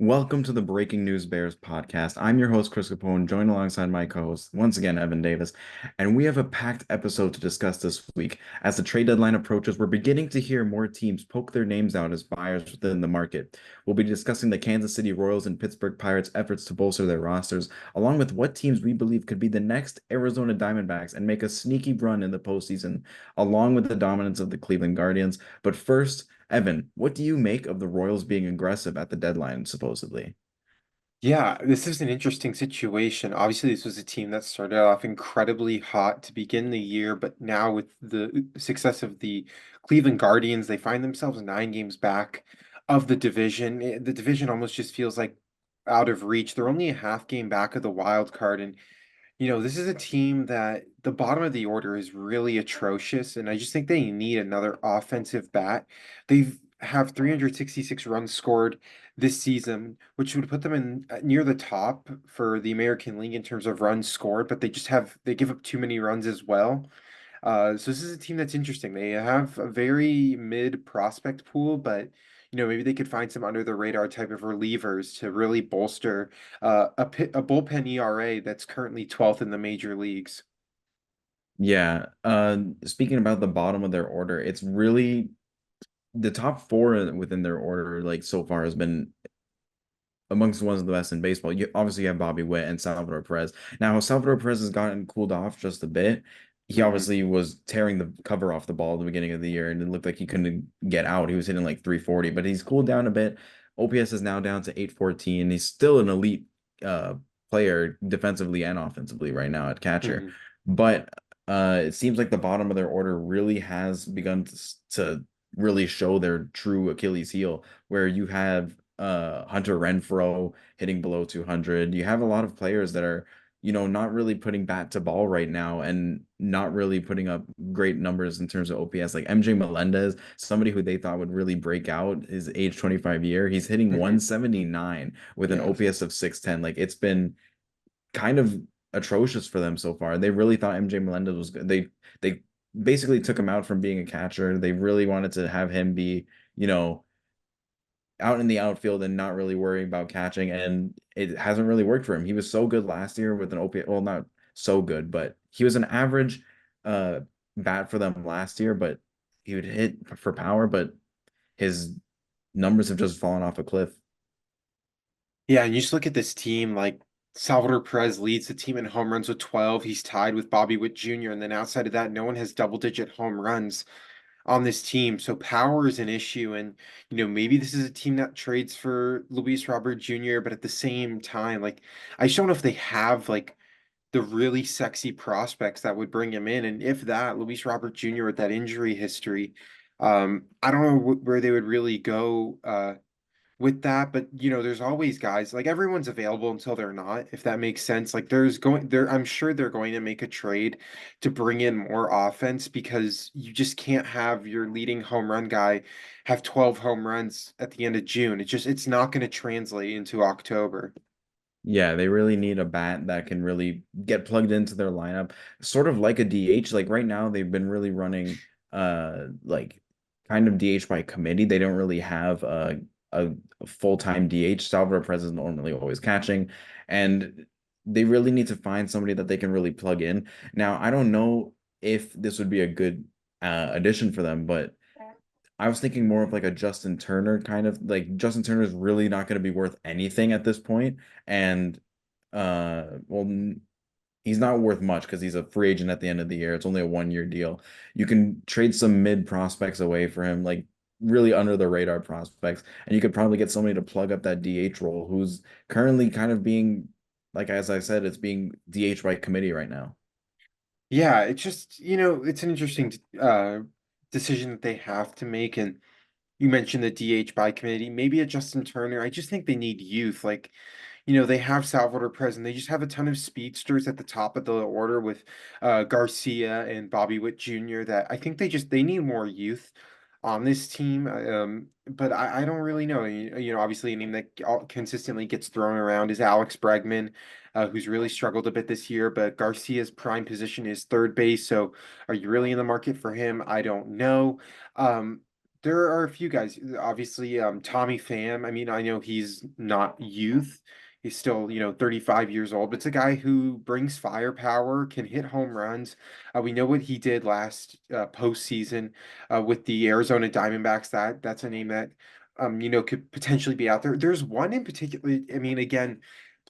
Welcome to the Breaking News Bears podcast. I'm your host, Chris Capone, joined alongside my co-host, once again, Evan Davis. And we have a packed episode to discuss this week. As the trade deadline approaches, we're beginning to hear more teams poke their names out as buyers within the market. We'll be discussing the Kansas City Royals and Pittsburgh Pirates' efforts to bolster their rosters, along with what teams we believe could be the next Arizona Diamondbacks and make a sneaky run in the postseason, along with the dominance of the Cleveland Guardians. But first, Evan, what do you make of the Royals being aggressive at the deadline, supposedly? Yeah, this is an interesting situation. Obviously, this was a team that started off incredibly hot to begin the year, but now with the success of the Cleveland Guardians, they find themselves 9 games back of the division. The division almost just feels like out of reach. They're only a half game back of the wild card, and this is a team that the bottom of the order is really atrocious, and I just think they need another offensive bat. They've have 366 runs scored this season, which would put them in near the top for the American League in terms of runs scored, but they give up too many runs as well. So this is a team that's interesting. They have a very mid prospect pool, but maybe they could find some under the radar type of relievers to really bolster a bullpen ERA that's currently 12th in the major leagues. Yeah, speaking about the bottom of their order, it's really the top four within their order, like so far, has been amongst ones of the best in baseball. You obviously have Bobby Witt and Salvador Perez. Now, Salvador Perez has gotten cooled off just a bit. He Hmm. obviously was tearing the cover off the ball at the beginning of the year, and it looked like he couldn't get out. He was hitting like 340, but he's cooled down a bit. OPS is now down to 814. He's still an elite uh player defensively and offensively right now at catcher. Hmm. But it seems like the bottom of their order really has begun to really show their true Achilles heel, where you have Hunter Renfroe hitting below 200. You have a lot of players that are, not really putting bat to ball right now and not really putting up great numbers in terms of OPS. Like MJ Melendez, somebody who they thought would really break out his age 25 year, he's hitting Hmm. 179 with an Yeah. OPS of 610. Like it's been kind of atrocious for them so far. They really thought MJ Melendez was good. They basically took him out from being a catcher. They really wanted to have him be, you know, out in the outfield and not really worrying about catching, and it hasn't really worked for him. He was so good last year with an OPS, well, not so good, but he was an average uh bat for them last year, but he would hit for power, but his numbers have just fallen off a cliff. Yeah, and you just look at this team, like Salvador Perez leads the team in home runs with 12. He's tied with Bobby Witt Jr. And then outside of that, no one has double-digit home runs on this team. So power is an issue. And, maybe this is a team that trades for Luis Robert Jr., but at the same time, like, I just don't know if they have like the really sexy prospects that would bring him in. And if that, Luis Robert Jr. with that injury history, I don't know where they would really go with that, but there's always guys like everyone's available until they're not, if that makes sense. Like there's going there, I'm sure they're going to make a trade to bring in more offense because you just can't have your leading home run guy have 12 home runs at the end of June. It's not going to translate into October. Yeah, they really need a bat that can really get plugged into their lineup, sort of like a DH. Like right now, they've been really running like kind of DH by committee. They don't really have a full-time DH. Salvador Perez is normally always catching, and they really need to find somebody that they can really plug in. Now, I don't know if this would be a good addition for them, but I was thinking more of like a Justin Turner kind of, like Justin Turner is really not going to be worth anything at this point, and well, he's not worth much because he's a free agent at the end of the year. It's only a 1 year deal. You can trade some mid prospects away for him, like really under the radar prospects, and you could probably get somebody to plug up that DH role who's currently kind of being, like as I said, it's being DH by committee right now. Yeah, it's just, it's an interesting decision that they have to make. And you mentioned the DH by committee, maybe a Justin Turner. I just think they need youth. Like, they have Salvador Perez. They just have a ton of speedsters at the top of the order with Garcia and Bobby Witt Jr. that I think they need more youth on this team. But I don't really know. Obviously a name that consistently gets thrown around is Alex Bregman, who's really struggled a bit this year. But Garcia's prime position is third base. So are you really in the market for him? I don't know. Um, There are a few guys. Obviously, Tommy Pham. I mean, I know he's not youth. He's still, 35 years old, but it's a guy who brings firepower, can hit home runs. We know what he did last postseason with the Arizona Diamondbacks. That's a name that could potentially be out there. There's one in particular. I mean, again,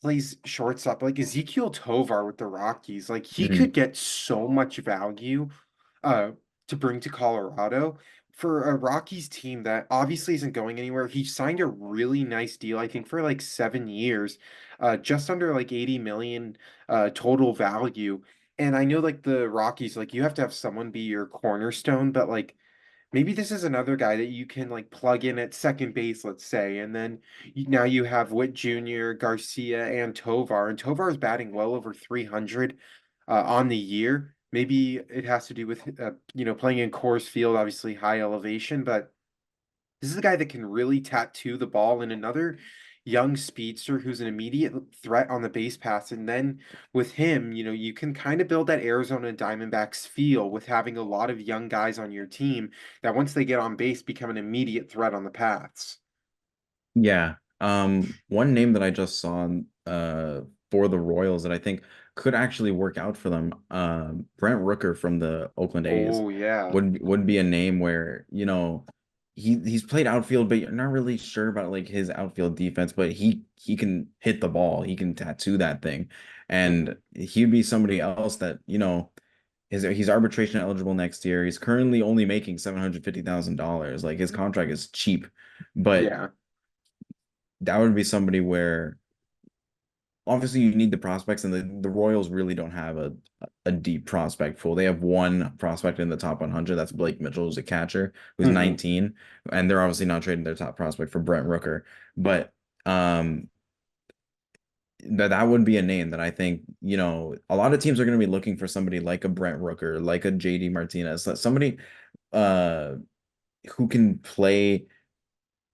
plays shortstop like Ezekiel Tovar with the Rockies. Like he could Mhm. get so much value uh to bring to Colorado for a Rockies team that obviously isn't going anywhere. He signed a really nice deal, I think, for like 7 years, just under like 80 million total value. And I know like the Rockies, like you have to have someone be your cornerstone, but like maybe this is another guy that you can like plug in at second base, let's say, and then now you have Witt Jr., Garcia, and Tovar, and Tovar is batting well over 300 on the year. Maybe it has to do with playing in Coors Field, obviously high elevation, but this is a guy that can really tattoo the ball and another young speedster who's an immediate threat on the base pass. And then with him, you can kind of build that Arizona Diamondbacks feel with having a lot of young guys on your team that once they get on base become an immediate threat on the paths. Yeah. One name that I just saw for the Royals that I think could actually work out for them, Brent Rooker from the Oakland A's Oh yeah. would be a name where, he's played outfield, but you're not really sure about like his outfield defense, but he can hit the ball, he can tattoo that thing. Hmm. And he'd be somebody else that, he's arbitration eligible next year. He's currently only making $750,000. Like his contract is cheap, but Yeah. that would be somebody where obviously you need the prospects, and the Royals really don't have a deep prospect pool. They have one prospect in the top 100. That's Blake Mitchell, who's a catcher, who's Hmm. 19, and they're obviously not trading their top prospect for Brent Rooker. But that would be a name that I think, a lot of teams are going to be looking for somebody like a Brent Rooker, like a JD Martinez, somebody uh who can play,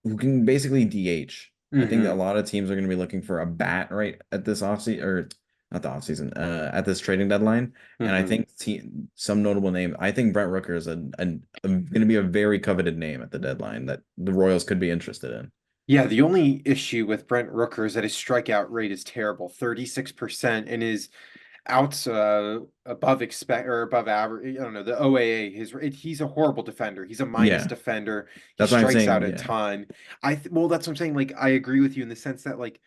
who can basically DH. I think that a Hmm. lot of teams are going to be looking for a bat right at this offseason, or not the offseason, at this trading deadline. And I Hmm. think some notable name. I think Brent Rooker is going to be a very coveted name at the deadline that the Royals could be interested in. Yeah, the only issue with Brent Rooker is that his strikeout rate is terrible, 36%, and his outs above expect or above average. I don't know, the OAA. He's a horrible defender. He's a minus Yeah, defender. He that's what I'm strikes out saying. a Yeah, ton. Well, that's what I'm saying. Like I agree with you in the sense that like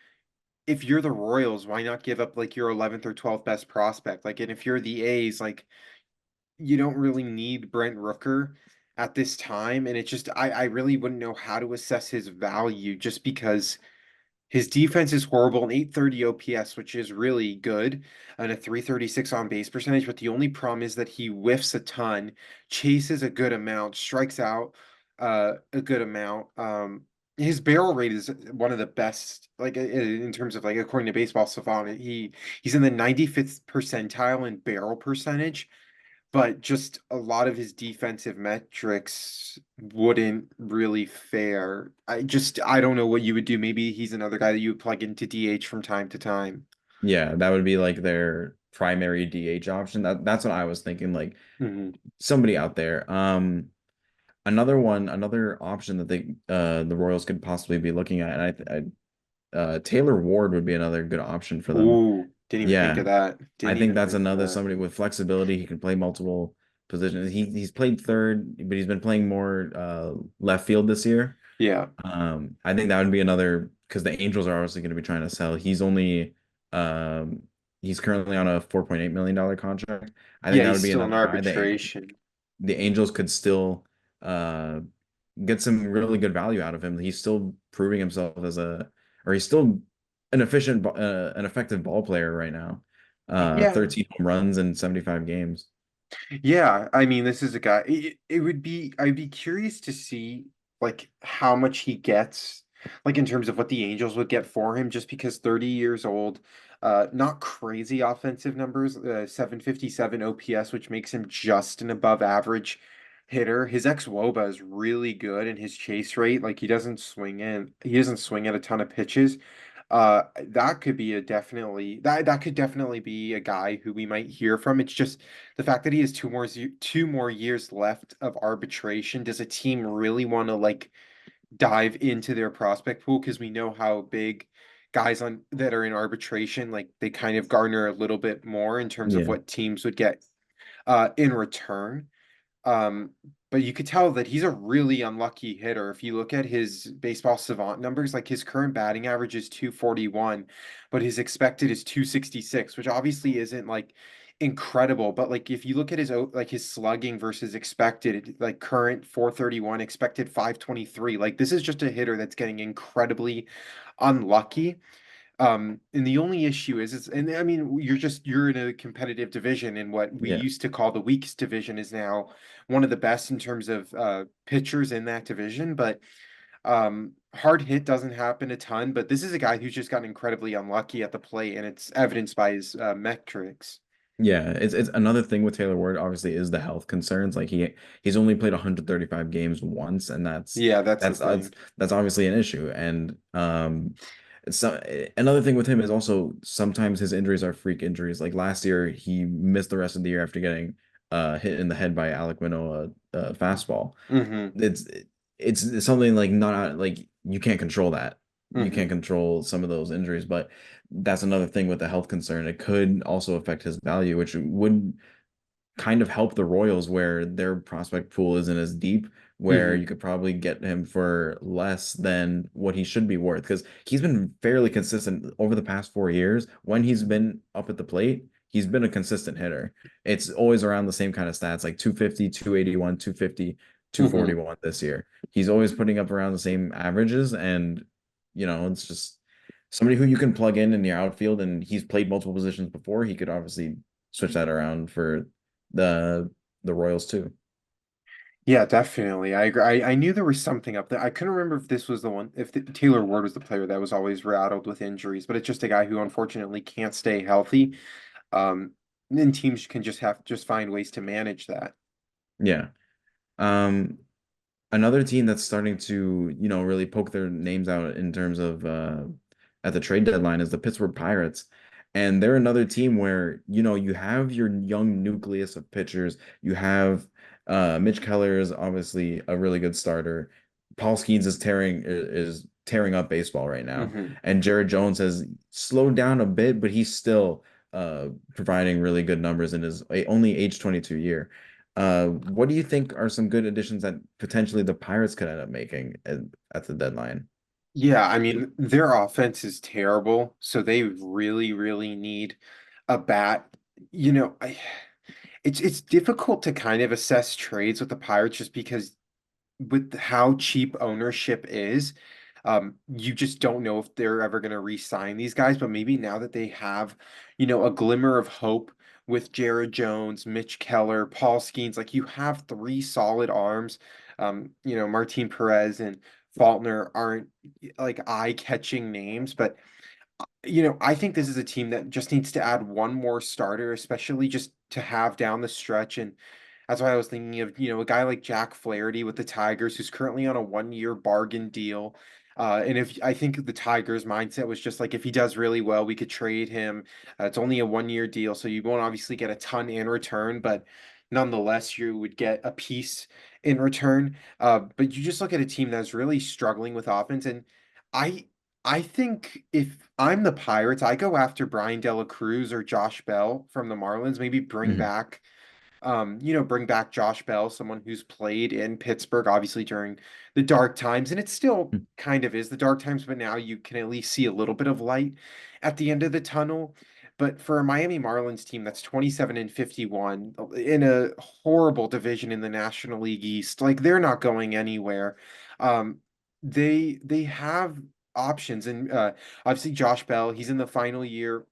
if you're the Royals, why not give up like your 11th or 12th best prospect? Like, and if you're the A's, like you don't really need Brent Rooker at this time. And it just I really wouldn't know how to assess his value just because his defense is horrible, an 830 OPS, which is really good, and a 336 on base percentage. But the only problem is that he whiffs a ton, chases a good amount, strikes out a good amount. His barrel rate is one of the best, like in terms of like according to Baseball Savant, he's in the 95th percentile in barrel percentage, but just a lot of his defensive metrics wouldn't really fare. I don't know what you would do. Maybe he's another guy that you would plug into DH from time to time. yeah, that would be like their primary DH option. That's what I was thinking. Like Hmm. somebody out there. Another option that the Royals could possibly be looking at, and Taylor Ward would be another good option for them. Ooh, didn't even think Yeah, of that. I Didn't think even that's think of another that. somebody with flexibility. He can play multiple positions. He's played third, but he's been playing more left field this year. Yeah. I think that would be another, because the Angels are obviously going to be trying to sell. Um, he's currently on a $4.8 million contract. I think Yeah, that he's would be still in another guy that arbitration. the Angels could still uh get some really good value out of him. He's still proving himself or he's still an effective ball player right now. Yeah. 13 home runs in 75 games. Yeah, I mean, this is a guy. It would be. I'd be curious to see like how much he gets, like in terms of what the Angels would get for him, just because 30 years old, not crazy offensive numbers, 757 OPS, which makes him just an above average hitter. His ex-WOBA is really good, and his chase rate, like he doesn't swing at a ton of pitches. That could be a definitely that could definitely be a guy who we might hear from. It's just the fact that he has 2 more years left of arbitration. Does a team really want to like dive into their prospect pool? Because we know how big guys on that are in arbitration, like they kind of garner a little bit more in terms of Yeah. what teams would get in return. Um, but you could tell that he's a really unlucky hitter. If you look at his baseball savant numbers, like his current batting average is 241, but his expected is 266, which obviously isn't like incredible. But like if you look at like his slugging versus expected, like current 431, expected 523, like this is just a hitter that's getting incredibly unlucky. And the only issue is, and I mean, you're in a competitive division, and what we Yeah. used to call the weakest division is now one of the best in terms of pitchers in that division. But hard hit doesn't happen a ton, but this is a guy who's just gotten incredibly unlucky at the plate, and it's evidenced by his metrics. Yeah, it's another thing with Taylor Ward obviously is the health concerns. Like he's only played 135 games once, and Yeah, that's the that's that's thing. that's obviously an issue. And so another thing with him is also sometimes his injuries are freak injuries. Like last year, he missed the rest of the year after getting hit in the head by Alek Manoah fastball. Hmm. It's it's something like not like you can't control that. You can't Hmm. control some of those injuries, but that's another thing with the health concern. It could also affect his value, which would kind of help the Royals where their prospect pool isn't as deep, where Hmm. you could probably get him for less than what he should be worth. Because he's been fairly consistent over the past 4 years. When he's been up at the plate, he's been a consistent hitter. It's always around the same kind of stats, like 250, 281, 250, Hmm. 241 this year. He's always putting up around the same averages. And, it's just somebody who you can plug in your outfield, and he's played multiple positions before. He could obviously switch that around for the the Royals too. Yeah, definitely. I agree. I knew there was something up there. I couldn't remember if this was the one, if Taylor Ward was the player that was always rattled with injuries, but it's just a guy who unfortunately can't stay healthy. And teams can just find ways to manage that. Yeah. Um, Another team that's starting to, really poke their names out in terms of at the trade deadline is the Pittsburgh Pirates. And they're another team where, you have your young nucleus of pitchers. You have Mitch Keller is obviously a really good starter. Paul Skenes is tearing up baseball right now. Hmm. And Jared Jones has slowed down a bit, but he's still providing really good numbers in his only age 22 year. What do you think are some good additions that potentially the Pirates could end up making at the deadline? Yeah, I mean, their offense is terrible, so they really, really need a bat. You know, it's difficult to kind of assess trades with the Pirates just because with how cheap ownership is, you just don't know if they're ever going to re-sign these guys. But maybe now that they have, a glimmer of hope with Jared Jones, Mitch Keller, Paul Skeens, like you have three solid arms. Martin Perez and Faulkner aren't like eye-catching names, but I think this is a team that just needs to add one more starter, especially just to have down the stretch. And that's why I was thinking of, a guy like Jack Flaherty with the Tigers, who's currently on a 1-year bargain deal. And if I think the Tigers' mindset was just like, if he does really well, we could trade him. It's only a 1-year deal, so you won't obviously get a ton in return, but nonetheless, you would get a piece in return. But you just look at a team that's really struggling with offense, and I I think if I'm the Pirates, I go after Brian Dela Cruz or Josh Bell from the Marlins. Maybe Mhm. bring back Josh Bell, someone who's played in Pittsburgh, obviously during the dark times, and it still kind of is the dark times, but now you can at least see a little bit of light at the end of the tunnel. But for a Miami Marlins team that's 27 and 51 in a horrible division in the National League East, like they're not going anywhere. Um, they have options, and obviously Josh Bell, he's in the final year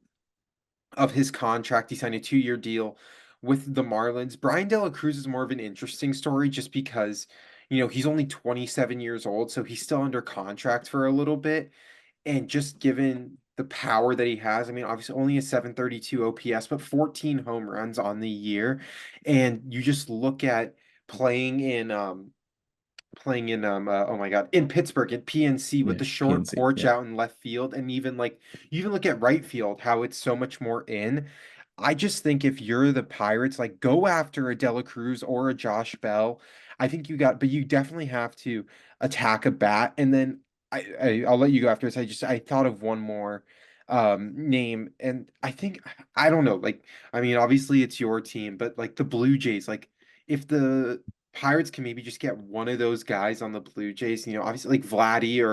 of his contract. He signed a 2-year deal with the Marlins. Brian De La Cruz is more of an interesting story just because, he's only 27 years old, so he's still under contract for a little bit. And just given the power that he has, I mean, obviously only a 732 OPS, but 14 home runs on the year. And you just look at playing in playing in oh my God, in Pittsburgh at PNC with Yeah, the short PNC. porch Yeah. out in left field, and even like you even look at right field how it's so much more in. I just think if you're the Pirates, like go after a Dela Cruz or a Josh Bell. I think you got, but you definitely have to attack a bat, and then I'll let you go after this. I thought of one more name, and I think I don't know, like I mean obviously it's your team, but like the Blue Jays, like if the Pirates can maybe just get one of those guys on the Blue Jays, obviously like Vladdy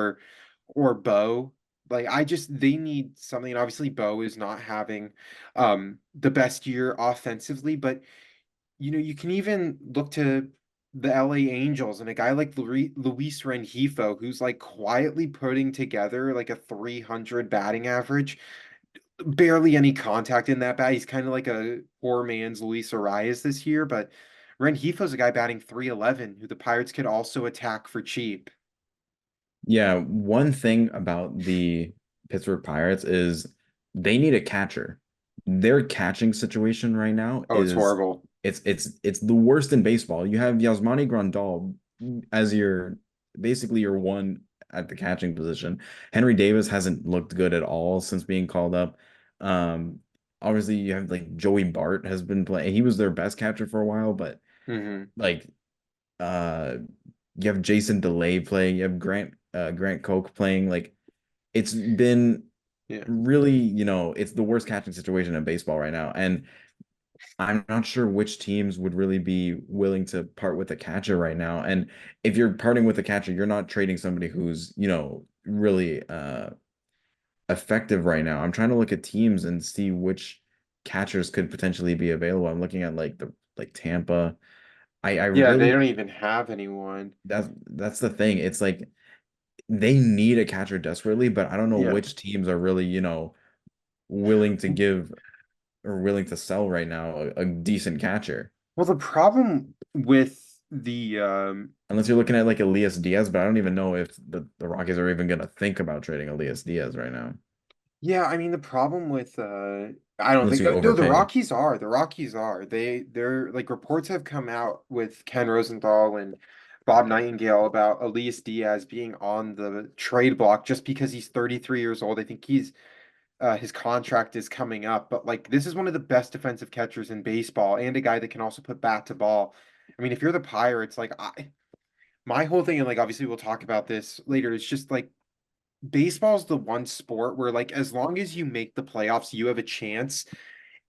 or Bo. Like I just they need something. And obviously, Bo is not having the best year offensively, but you can even look to the LA Angels and a guy like Luis Rengifo, who's like quietly putting together like a 300 batting average, barely any contact in that bat. He's kind of like a poor man's Luis Arias this year, but Rengifo's a guy batting 311 who the Pirates could also attack for cheap. Yeah, one thing about the Pittsburgh Pirates is they need a catcher. Their catching situation right now Oh, it's is horrible. it's the worst in baseball. You have Yasmani Grandal as your basically your one at the catching position. Henry Davis hasn't looked good at all since being called up. Um, Obviously you have like Joey Bart has been playing. He was their best catcher for a while, but Hmm. like uh you have Jason DeLay playing, you have Grant Koch playing. Like it's been Yeah. really, it's the worst catching situation in baseball right now. And I'm not sure which teams would really be willing to part with a catcher right now. And if you're parting with a catcher, you're not trading somebody who's, really effective right now. I'm trying to look at teams and see which catchers could potentially be available. I'm looking at like Tampa. I Yeah, they really don't even have anyone. that's the thing. It's like they need a catcher desperately, but I don't know Yeah. which teams are really, willing to give or willing to sell right now a decent catcher. Well, the problem with the Unless you're looking at like Elias Diaz, but I don't even know if the Rockies are even gonna think about trading Elias Diaz right now. yeah, I mean the problem with I don't Unless think you no, the overpay. Rockies are. The Rockies are. They're like reports have come out with Ken Rosenthal and Bob Nightingale about Elias Diaz being on the trade block just because he's 33 years old. I think he's his contract is coming up, but like this is one of the best defensive catchers in baseball and a guy that can also put bat to ball. I mean, if you're the Pirates, like my whole thing, and like obviously we'll talk about this later, is just like baseball's the one sport where like as long as you make the playoffs, you have a chance.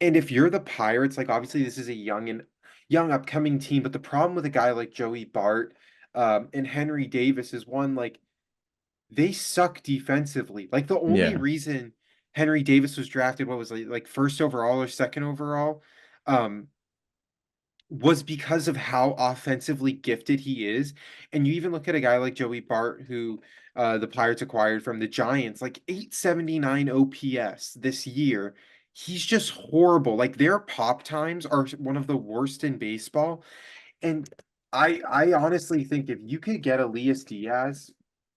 And if you're the Pirates, like obviously this is a young upcoming team, but the problem with a guy like Joey Bart and Henry Davis is one like they suck defensively. Like the only Yeah. reason Henry Davis was drafted, what was it, like first overall or second overall, um, was because of how offensively gifted he is. And you even look at a guy like Joey Bart, who the Pirates acquired from the Giants, like 879 OPS this year. He's just horrible. Like their pop times are one of the worst in baseball. And I honestly think if you could get Elias Diaz,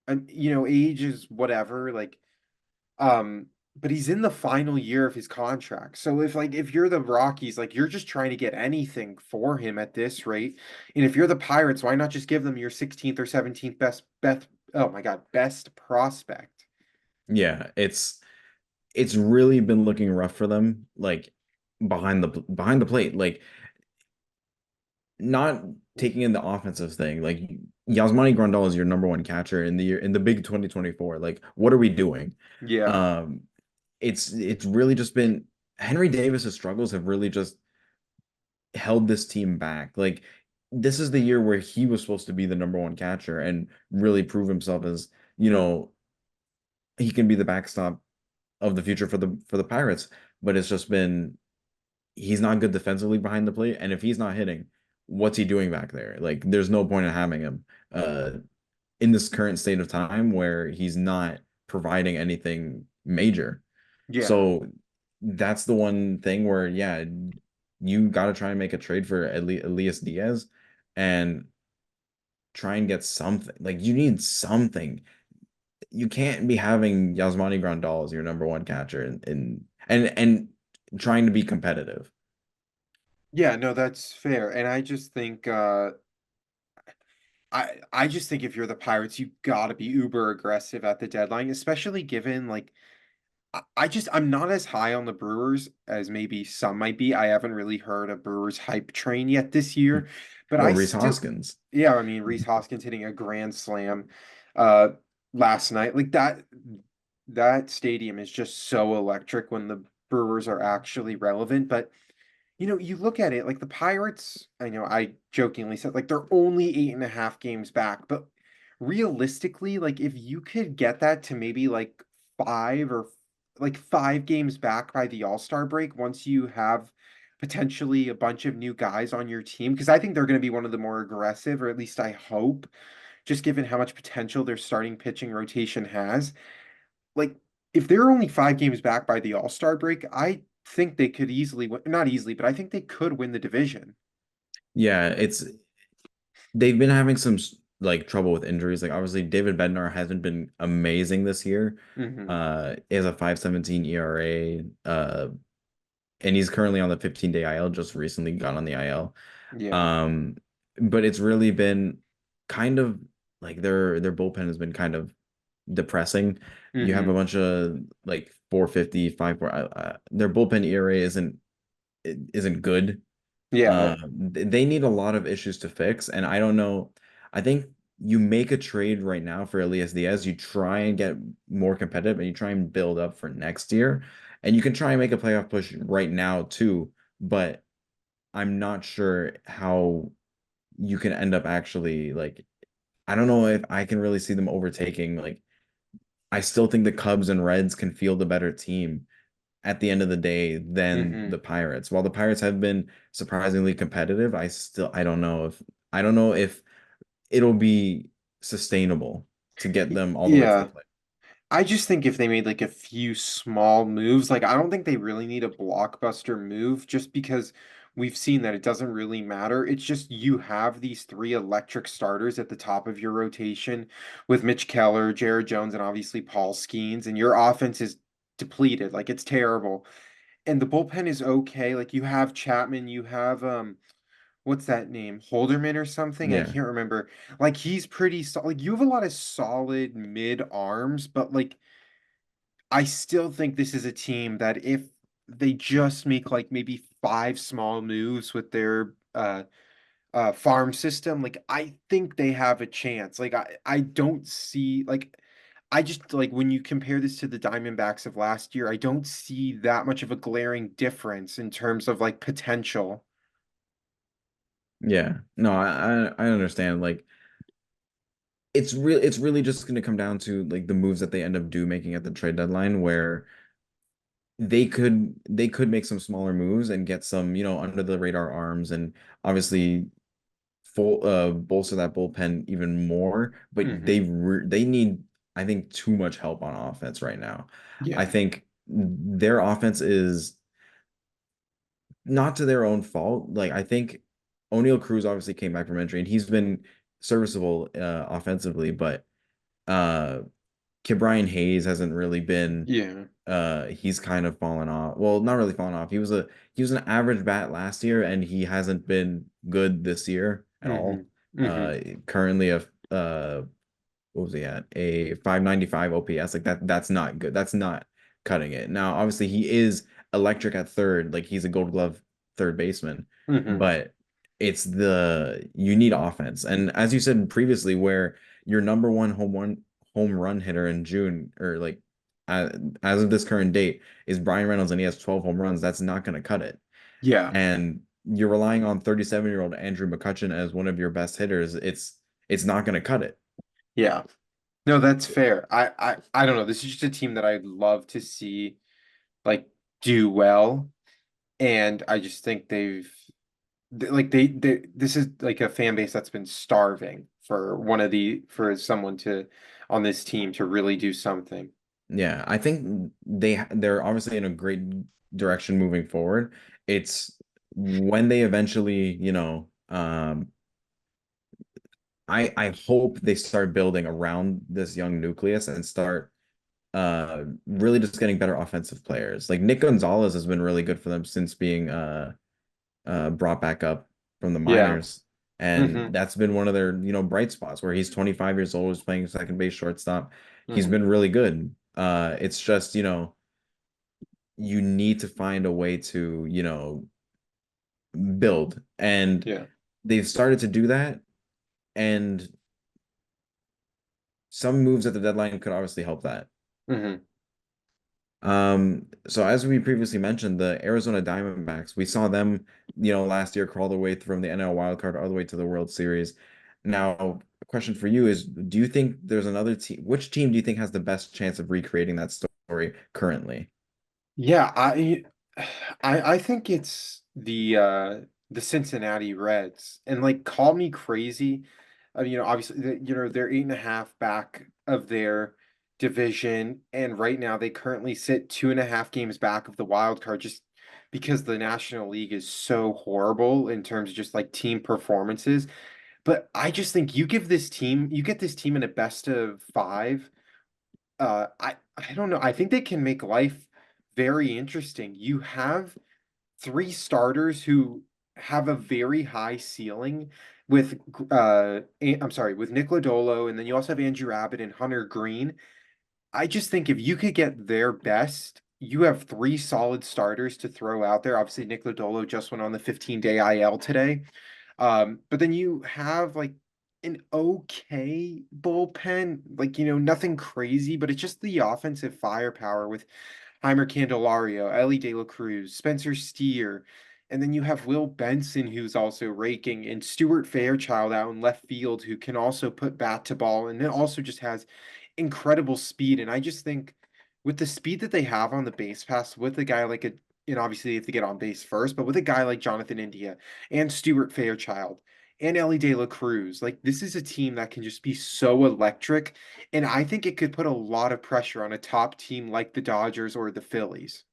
and age is whatever, like um, but he's in the final year of his contract. So if you're the Rockies, like you're just trying to get anything for him at this rate. And if you're the Pirates, why not just give them your 16th or 17th best oh my God, best prospect? Yeah. It's really been looking rough for them, like behind the plate. Like not taking in the offensive thing. Like Yasmani Grandal is your number one catcher in the year in the big 2024. Like, what are we doing? Yeah. Um, it's really just been Henry Davis's struggles have really just held this team back. Like, this is the year where he was supposed to be the number one catcher and really prove himself as, he can be the backstop of the future for the Pirates. But it's just been he's not good defensively behind the plate, and if he's not hitting, what's he doing back there? Like, there's no point in having him in this current state of time where he's not providing anything major. Yeah. So that's the one thing where, yeah, you got to try and make a trade for Elias Diaz and try and get something. Like, you need something. You can't be having Yasmani Grandal as your number one catcher and trying to be competitive. Yeah, no, that's fair. And I just think I just think if you're the Pirates, you gotta be uber aggressive at the deadline, especially given like I'm not as high on the Brewers as maybe some might be. I haven't really heard a Brewers hype train yet this year, but Well, I Reese still, Hoskins. yeah, I mean Rhys Hoskins hitting a grand slam uh last night. Like that stadium is just so electric when the Brewers are actually relevant. But you look at it like the Pirates, I know I jokingly said like they're only 8.5 games back, but realistically, like if you could get that to maybe like 5 games back by the All-Star break, once you have potentially a bunch of new guys on your team, because I think they're going to be one of the more aggressive, or at least I hope, just given how much potential their starting pitching rotation has. Like if they're only 5 games back by the All-Star break, I think they could easily win, not easily, but I think they could win the division. Yeah, it's they've been having some like trouble with injuries. Like obviously David Bednar hasn't been amazing this year. Hmm. He has a 5.17 ERA. And he's currently on the 15-day IL, just recently got on the IL. Yeah. Um, but it's really been kind of like their bullpen has been kind of depressing. You have a Hmm. bunch of like 450, 5.4. Their bullpen ERA isn't good. Yeah. They need a lot of issues to fix, and I don't know. I think you make a trade right now for Elias Diaz, you try and get more competitive, and you try and build up for next year, and you can try and make a playoff push right now too. But I'm not sure how you can end up actually like. I don't know if I can really see them overtaking. Like, I still think the Cubs and Reds can field a better team at the end of the day than Hmm. the Pirates. While the Pirates have been surprisingly competitive, I don't know if it'll be sustainable to get them all the way to the Yeah. play. I just think if they made like a few small moves, like I don't think they really need a blockbuster move just because we've seen that it doesn't really matter. It's just you have these three electric starters at the top of your rotation with Mitch Keller, Jared Jones, and obviously Paul Skenes, and your offense is depleted. Like it's terrible. And the bullpen is okay. Like you have Chapman, you have what's that name? Holderman or something? I Yeah. can't remember. Like he's pretty like you have a lot of solid mid arms, but like I still think this is a team that if they just make like maybe five small moves with their farm system, like I think they have a chance. Like I don't see like I just like when you compare this to the Diamondbacks of last year, I don't see that much of a glaring difference in terms of like potential. Yeah. No, I understand. Like it's really just gonna come down to like the moves that they end up making at the trade deadline where they could make some smaller moves and get some, under the radar arms and obviously bolster that bullpen even more, but Hmm. they need, I think, too much help on offense right now. I Yeah. think their offense is not to their own fault. Like I think O'Neal Cruz obviously came back from injury and he's been serviceable offensively, but uh Brian Hayes hasn't really been Yeah. he's kind of fallen off. Well, not really fallen off. He was an average bat last year and he hasn't been good this year at Hmm. all. Hmm. Currently a what was he at? A 595 OPS. Like that's not good. That's not cutting it. Now, obviously he is electric at third. Like he's a gold glove third baseman, Hmm. but you need offense. And as you said previously, where your number one home run hitter in June or like as, as of this current date is Brian Reynolds and he has 12 home runs, that's not going to cut it. Yeah. And you're relying on 37-year-old Andrew McCutchen as one of your best hitters. It's not going to cut it. Yeah. No, that's fair. I don't know. This is just a team that I'd love to see like do well, and I just think like they this is like a fan base that's been starving for for someone to on this team to really do something. Yeah, I think they're obviously in a great direction moving forward. It's when they eventually, I hope they start building around this young nucleus and start really just getting better offensive players. Like Nick Gonzalez has been really good for them since being brought back up from the Yeah. minors. Hmm. And that's been one of their, bright spots where he's 25 years old, is playing second base shortstop. He's Hmm. been really good. It's just, you need to find a way to, build. And Yeah. they've started to do that. And some moves at the deadline could obviously help that. Hmm. So as we previously mentioned, the Arizona Diamondbacks, we saw them, last year crawl their way from the NL wildcard all the way to the World Series. Now, a question for you is, do you think there's another team? Which team do you think has the best chance of recreating that story currently? Yeah, I think it's the Cincinnati Reds. And like call me crazy. Obviously they're 8.5 back of their division, and right now they currently sit 2.5 games back of the wild card just because the National League is so horrible in terms of just like team performances. But I just think you get this team in a best of five. I don't know. I think they can make life very interesting. You have three starters who have a very high ceiling with I'm sorry, with Nick Lodolo, and then you also have Andrew Abbott and Hunter Green. I just think if you could get their best, you have three solid starters to throw out there. Obviously, Nick Lodolo just went on the 15-day IL today. But then you have like an okay bullpen, like, nothing crazy, but it's just the offensive firepower with Heimer Candelario, Ellie De La Cruz, Spencer Steer, and then you have Will Benson, who's also raking, and Stuart Fairchild out in left field, who can also put bat to ball, and then also just has incredible speed. And I just think with the speed that they have on the base pass, with a guy like and obviously they have to get on base first, but with a guy like Jonathan India and Stuart Fairchild and Ellie De La Cruz, like this is a team that can just be so electric. And I think it could put a lot of pressure on a top team like the Dodgers or the Phillies.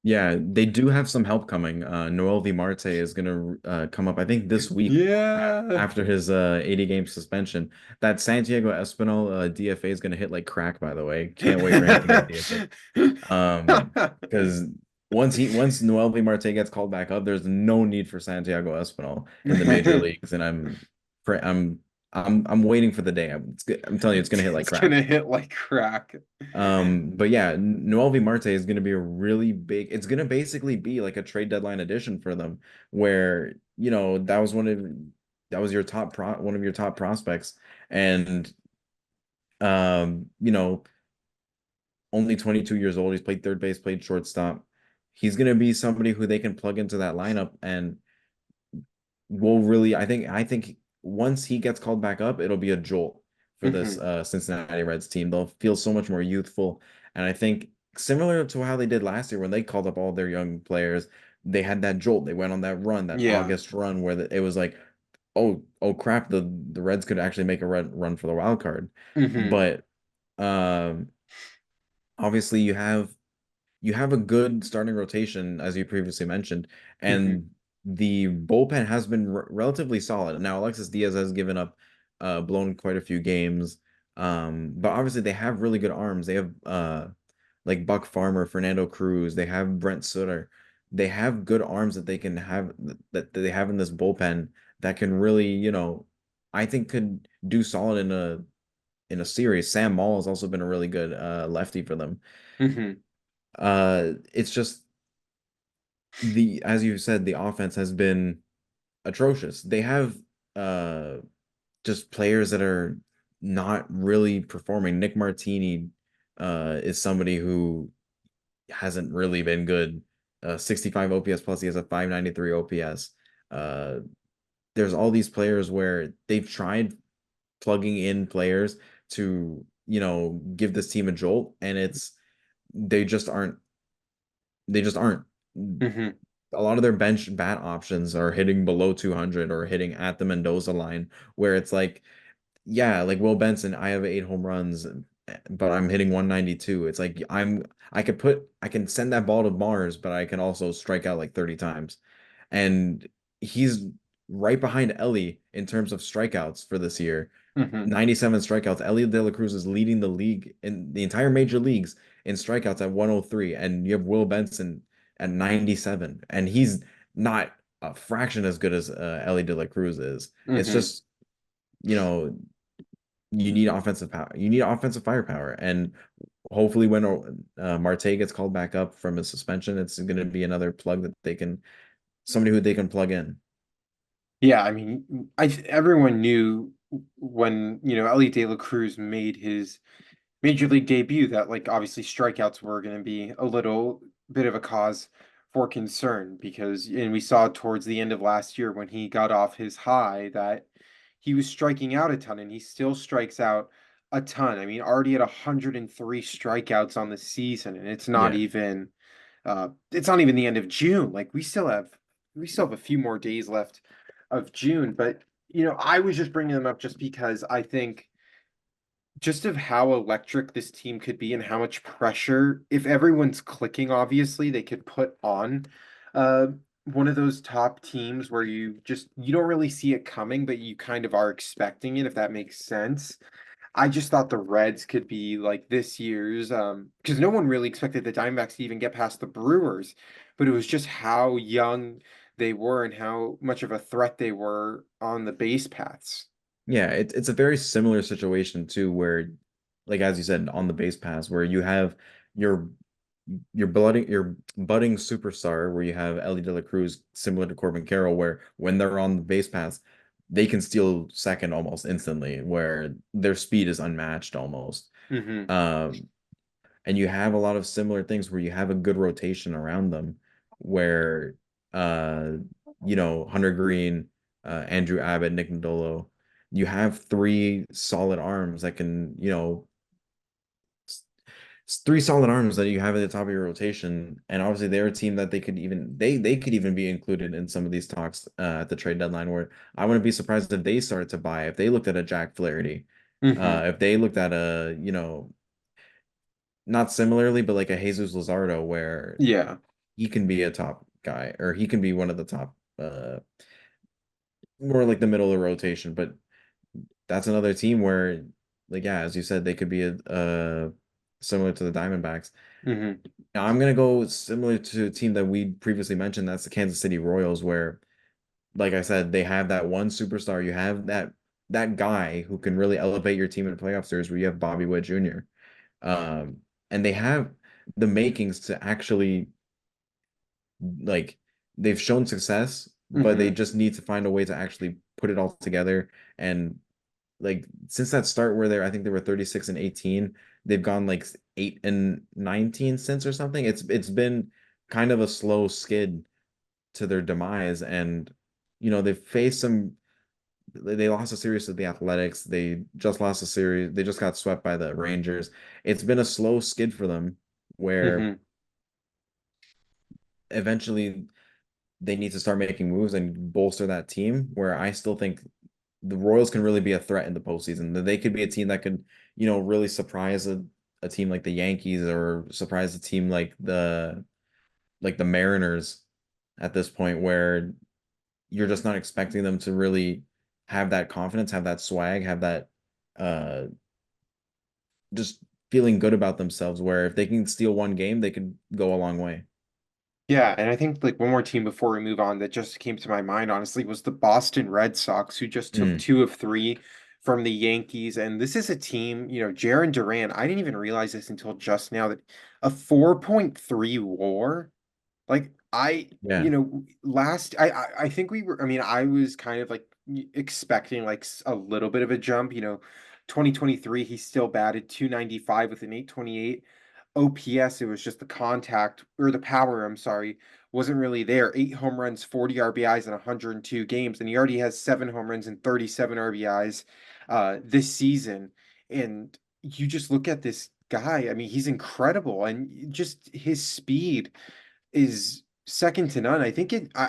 Yeah, they do have some help coming. Noel V. Marte is going to come up, I think, this week Yeah. after his 80-game suspension. That Santiago Espinal DFA is going to hit like crack, by the way. Can't wait for him to get DFA. Because once Noel V. Marte gets called back up, there's no need for Santiago Espinal in the major leagues, and pr- I'm I'm waiting for the day. I'm telling you, it's going to hit like It's gonna crack. hit like crack. But yeah, Noel V. Marte is going to be a really big, it's going to basically be like a trade deadline addition for them, where, that was your one of your top prospects. And, you know, only 22 years old. He's played third base, played shortstop. He's going to be somebody who they can plug into that lineup and will really, I think once he gets called back up, it'll be a jolt for this Hmm. Cincinnati Reds team. They'll feel so much more youthful. And I think similar to how they did last year when they called up all their young players, they had that jolt. They went on that run, that Yeah. August run where it was like, oh crap, the Reds could actually make a run for the wild card. Hmm. But um obviously you have a good starting rotation, as you previously mentioned, Hmm. and the bullpen has been relatively solid. Now, Alexis Diaz has given up, blown quite a few games, but obviously they have really good arms. They have like Buck Farmer, Fernando Cruz. They have Brent Sutter. They have good arms that they can have that they have in this bullpen that can really, I think could do solid in a series. Sam Maul has also been a really good lefty for them. Hmm. It's just as you said, the offense has been atrocious. They have uh just players that are not really performing. Nick Martini is somebody who hasn't really been good. 65 OPS plus, he has a 593 OPS. Uh there's all these players where they've tried plugging in players to, give this team a jolt, and they just aren't they just aren't. Hmm. A lot of their bench bat options are hitting below 200 or hitting at the Mendoza line, where it's like, yeah, like Will Benson, I have 8 home runs, but I'm hitting 192. It's like I can send that ball to Mars, but I can also strike out like 30 times. And he's right behind Ellie in terms of strikeouts for this year. Hmm. 97 strikeouts. Ellie De La Cruz is leading the league in the entire major leagues in strikeouts at 103, and you have Will Benson at 97, and he's not a fraction as good as Ellie De La Cruz is. It's Hmm. just, you know, you need offensive power. You need offensive firepower. And hopefully when Marte gets called back up from his suspension, it's going to be another plug that they can, somebody who they can plug in. Yeah, I mean, everyone knew when, Ellie De La Cruz made his major league debut that like obviously strikeouts were going to be a little bit of a cause for concern because and we saw towards the end of last year when he got off his high that he was striking out a ton and he still strikes out a ton. I mean, already at 103 strikeouts on the season and Yeah. it's not even the end of June. Like we still have a few more days left of June, but I was just bringing them up just because I think just of how electric this team could be and how much pressure, if everyone's clicking, obviously, they could put on uh one of those top teams where you don't really see it coming, but you kind of are expecting it, if that makes sense. I just thought the Reds could be like this year's because no one really expected the Diamondbacks to even get past the Brewers, but it was just how young they were and how much of a threat they were on the base paths. Yeah, it's a very similar situation too, where, like as you said, on the base pass, where you have your your budding superstar, where you have Ellie De La Cruz, similar to Corbin Carroll, where when they're on the base pass, they can steal second almost instantly, where their speed is unmatched almost. Hmm. Um, and you have a lot of similar things where you have a good rotation around them, where uh, Hunter Green, Andrew Abbott, Nick Ndolo, you have three solid arms that can, three solid arms that you have at the top of your rotation. And obviously they're a team that they could even be included in some of these talks at the trade deadline, where I wouldn't be surprised if they started to buy, if they looked at a Jack Flaherty, Hmm. if they looked at a, not similarly, but like a Jesus Luzardo, where Yeah. he can be a top guy, or he can be one of the top, more like the middle of the rotation. But that's another team where, like, yeah, as you said, they could be similar to the Diamondbacks. Hmm. Now, I'm gonna go similar to a team that we previously mentioned. That's the Kansas City Royals, where, like I said, they have that one superstar. You have that guy who can really elevate your team in a playoff series, where you have Bobby Witt Jr. Um, and they have the makings to actually, like, they've shown success, but they Hmm. just need to find a way to actually put it all together. And like since that start where I think they were 36 and 18, they've gone like 8 and 19 since or something. It's been kind of a slow skid to their demise. And they've faced some, they lost a series to the Athletics. They just lost a series. They just got swept by the Rangers. It's been a slow skid for them, where Hmm. eventually they need to start making moves and bolster that team, where I still think the Royals can really be a threat in the postseason. That they could be a team that could, really surprise a team like the Yankees, or surprise a team like the Mariners at this point, where you're just not expecting them to really have that confidence, have that swag, have that uh just feeling good about themselves, where if they can steal one game, they could go a long way. Yeah, and I think like one more team before we move on that just came to my mind, honestly, was the Boston Red Sox, who just took Mm, 2 of 3 from the Yankees. And this is a team, Jaron Duran, I didn't even realize this until just now that a 4.3 WAR. Like yeah. last I think we were. I mean, I was kind of like expecting like a little bit of a jump. 2023, he still batted 295 with an 828 OPS. It was just the contact or the power. I'm sorry, wasn't really there. 8 home runs, 40 RBIs in 102 games, and he already has 7 home runs and 37 RBIs this season. And you just look at this guy. I mean, he's incredible, and just his speed is second to none.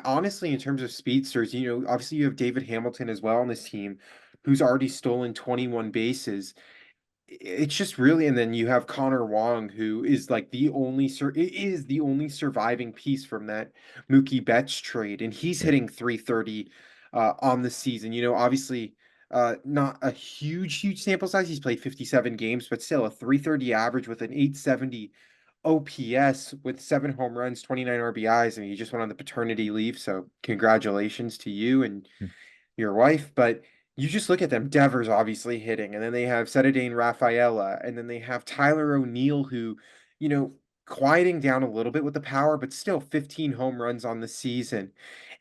Honestly, in terms of speedsters, obviously you have David Hamilton as well on this team, who's already stolen 21 bases. It's just really, and then you have Connor Wong, who is like the only surviving piece from that Mookie Betts trade, and he's Yeah. hitting 330 on the season. Obviously. Not a huge sample size. He's played 57 games, but still a 330 average with an 870 OPS with 7 home runs, 29 RBIs, and he just went on the paternity leave. So congratulations to you and your wife. But you just look at them. Devers obviously hitting, and then they have Cetadine Rafaela, and then they have Tyler O'Neill, who, you know, quieting down a little bit with the power, but still 15 home runs on the season.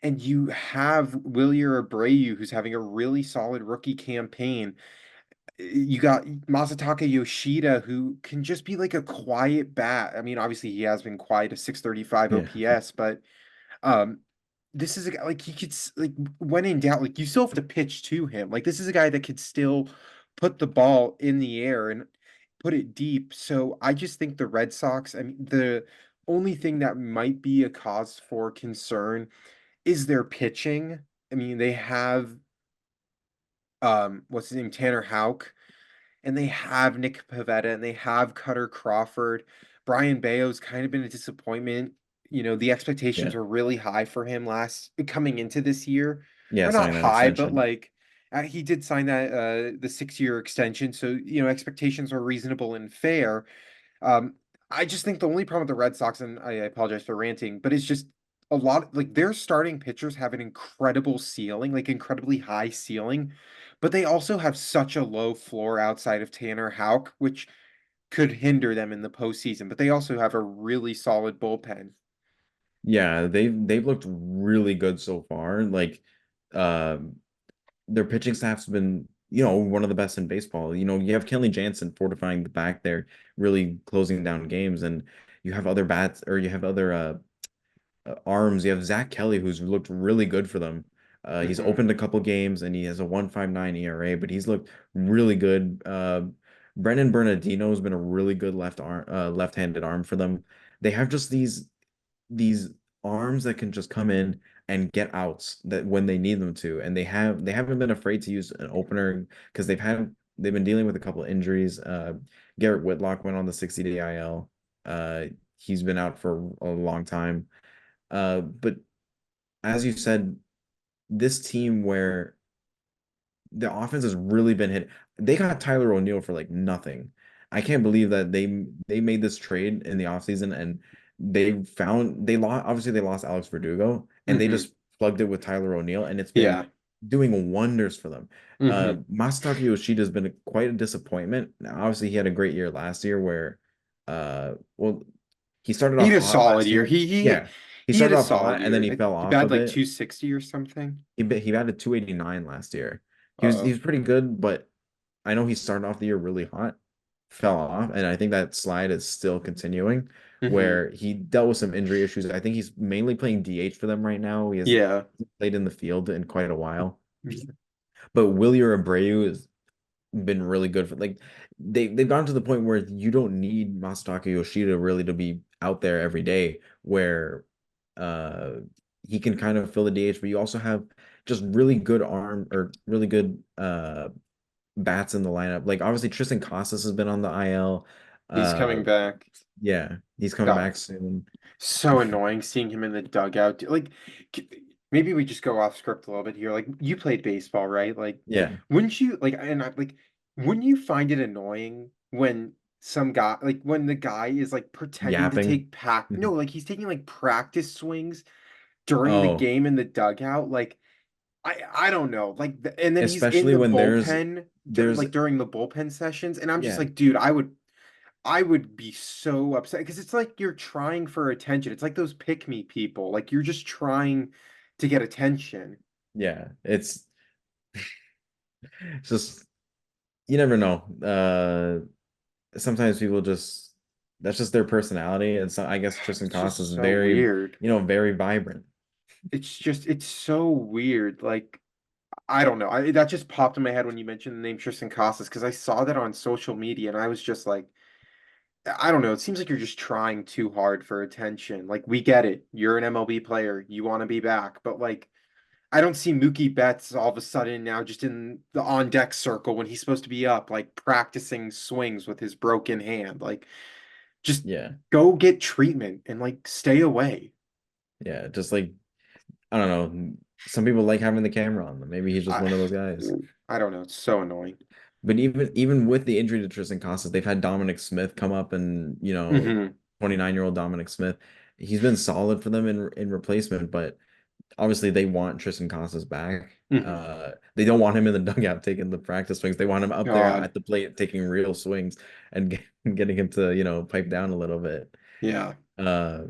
And you have Wilyer Abreu, who's having a really solid rookie campaign. You got Masataka Yoshida, who can just be like a quiet bat. I mean, obviously he has been quiet, a 635 Yeah. OPS, but um, this is a guy like he could like when in doubt, like you still have to pitch to him. Like this is a guy that could still put the ball in the air and put it deep. So I just think the Red Sox, I mean, the only thing that might be a cause for concern is their pitching. I mean, they have what's his name, Tanner Houck, and they have Nick Pivetta, and they have Cutter Crawford. Brian Bayo's kind of been a disappointment. You know, the expectations Yeah. were really high for him last coming into this year. Yeah, Or not signing that high, but extension. like he did sign that the 6 year extension. So, you know, expectations are reasonable and fair. Um, I just think the only problem with the Red Sox, and I apologize for ranting, but it's just a lot like their starting pitchers have an incredible ceiling, like incredibly high ceiling, but they also have such a low floor outside of Tanner Houck, which could hinder them in the postseason. But they also have a really solid bullpen. Yeah, they've looked really good so far. Like, um, their pitching staff's been, one of the best in baseball. You have Kenley Jansen fortifying the back there, really closing down games, and you have other bats or you have other arms. You have Zach Kelly, who's looked really good for them. He's Hmm. opened a couple games and he has a 1.59 ERA, but he's looked really good. Brennan Bernardino's been a really good left-handed arm for them. They have just these arms that can just come in and get outs that when they need them to, and they haven't been afraid to use an opener because they've been dealing with a couple of injuries. Garrett Whitlock went on the 60-day IL. Uh, he's been out for a long time. But as you said, this team where the offense has really been hit. They got Tyler O'Neill for like nothing. I can't believe that they made this trade in the offseason and they lost obviously they lost Alex Verdugo and they Hmm. just plugged it with Tyler O'Neill and it's been Yeah. doing wonders for them. Hmm. Masataka Yoshida has been quite a disappointment. Now, obviously he had a great year last year where well he started He off had a hot solid last year. year. Yeah. He He had started a off solid hot and then year. he fell He off a batted like bit. 260 or something. He batted 289 last year. He Uh-oh. was pretty good, but I know he started off the year really hot, fell off, and I think that slide is still continuing Hmm. where he dealt with some injury issues. I think he's mainly playing DH for them right now. He hasn't Yeah. played in the field in quite a while. But Wilyer Abreu has been really good for like they've gotten to the point where you don't need Masataka Yoshida really to be out there every day where uh he can kind of fill the DH, but you also have just really good arm or really good bats in the lineup. Like obviously Tristan Casas has been on the IL. He's Uh coming back. yeah, he's coming God, back soon. so annoying seeing him in the dugout. Like, c- maybe we just go off script a little bit here. Like, you played baseball, right? Like, Yeah, wouldn't you like? And I like, wouldn't you find it annoying when some guy, like, when the guy is like pretending to yapping. take no, like he's taking like practice swings during the Oh, game in the dugout. Like, I don't know. Like, and then he's in especially the when bullpen, there's like during the bullpen sessions, and I'm just yeah. like, dude, I would be so upset because it's like you're trying for attention. It's like those pick me people. Like you're just trying to get attention. Yeah, it's just you never know. Sometimes people just that's just their personality, and so I guess Tristan It's Cost is just so very, weird. very vibrant. It's so weird. Like I don't know. That just popped in my head when you mentioned the name Tristan Casas because I saw that on social media and I was just like, I don't know. It seems like you're just trying too hard for attention. Like we get it. You're an MLB player. You want to be back, but like I don't see Mookie Betts all of a sudden now just in the on deck circle when he's supposed to be up, like practicing swings with his broken hand. Like, just Yeah, go get treatment and like stay away. yeah, just like I don't know. Some people like having the camera on them. Maybe he's just I, one of those guys. I don't know. It's so annoying. But even with the injury to Tristan Casas, they've had Dominic Smith come up and Hmm. 29-year-old Dominic Smith. He's been solid for them in replacement, but obviously they want Tristan Casas back. Hmm. They don't want him in the dugout taking the practice swings. They want him up there God. at the plate taking real swings and getting him to, pipe down a little bit. Yeah. Uh,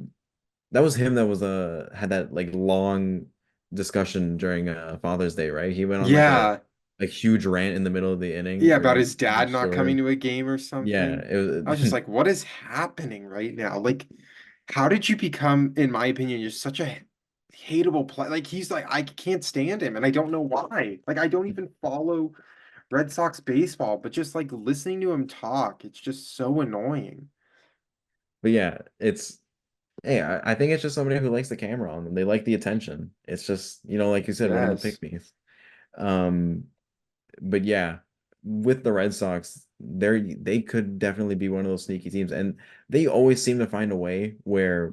that was him that was had that like long discussion during Father's Day, right? He went on like a Yeah. huge rant in the middle of the inning Yeah, where about he his told the dad not coming story. to a game or Yeah, something. it I was just was like, what is happening right now? Like, how did you become, in my opinion, just such a hateable play? Like, he's like, I can't stand him, and I don't know why. Like, I don't even follow Red Sox baseball, but just like listening to him talk, it's just so annoying. but yeah, it's hey, I think it's just somebody who likes the camera on them. They like the attention. It's just, like you said, one of the Yes. pick-me's. Um, but yeah, with the Red Sox, they could definitely be one of those sneaky teams, and they always seem to find a way where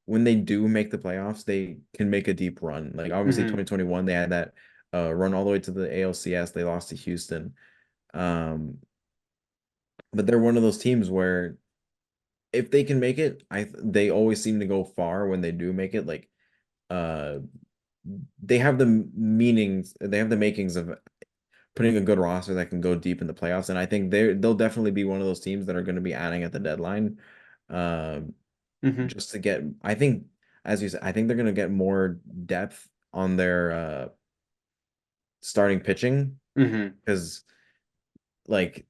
when they do make the playoffs, they can make a deep run. Like obviously Hmm. 2021, they had that run all the way to the ALCS. They lost to Houston. Um, but they're one of those teams where if they can make it, they always seem to go far when they do make it. Like uh they have the makings of putting a good roster that can go deep in the playoffs. And I think they'll definitely be one of those teams that are going to be adding at the deadline. Um, Hmm. just to get, I think, as you said, I think they're going to get more depth on their starting pitching Hmm. because like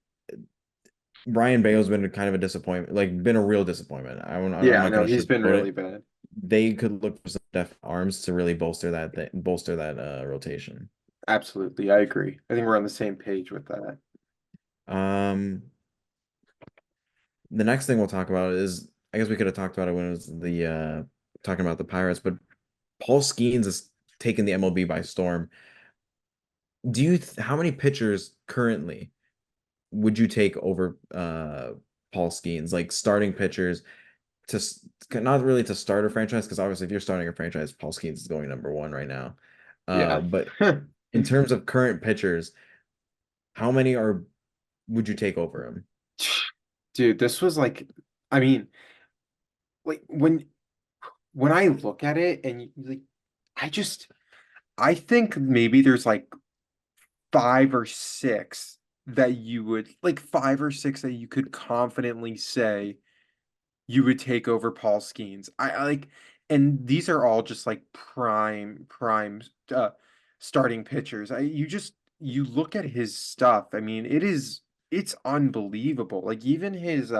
Brian Bale's been kind of a disappointment, like been a real disappointment. I'm Yeah, not no, going to he's been sugarcoat really it. bad. They could look for some depth arms to really bolster that rotation. Absolutely. I agree. I think we're on the same page with that. Um, the next thing we'll talk about is I guess we could have talked about it when it was the talking about the Pirates, but Paul Skenes is taking the MLB by storm. How many pitchers currently would you take over Paul Skenes, like starting pitchers not really to start a franchise because obviously if you're starting a franchise, Paul Skenes is going number one right now. Yeah. But in terms of current pitchers, how many are would you take over him? Dude, this was like, I mean, like when I look at it and like, I just, I think maybe there's like five or six that you would like five or six that you could confidently say you would take over Paul Skeens. I like, and these are all just like prime starting pitchers. You just you look at his stuff. I mean, it's unbelievable. Like even his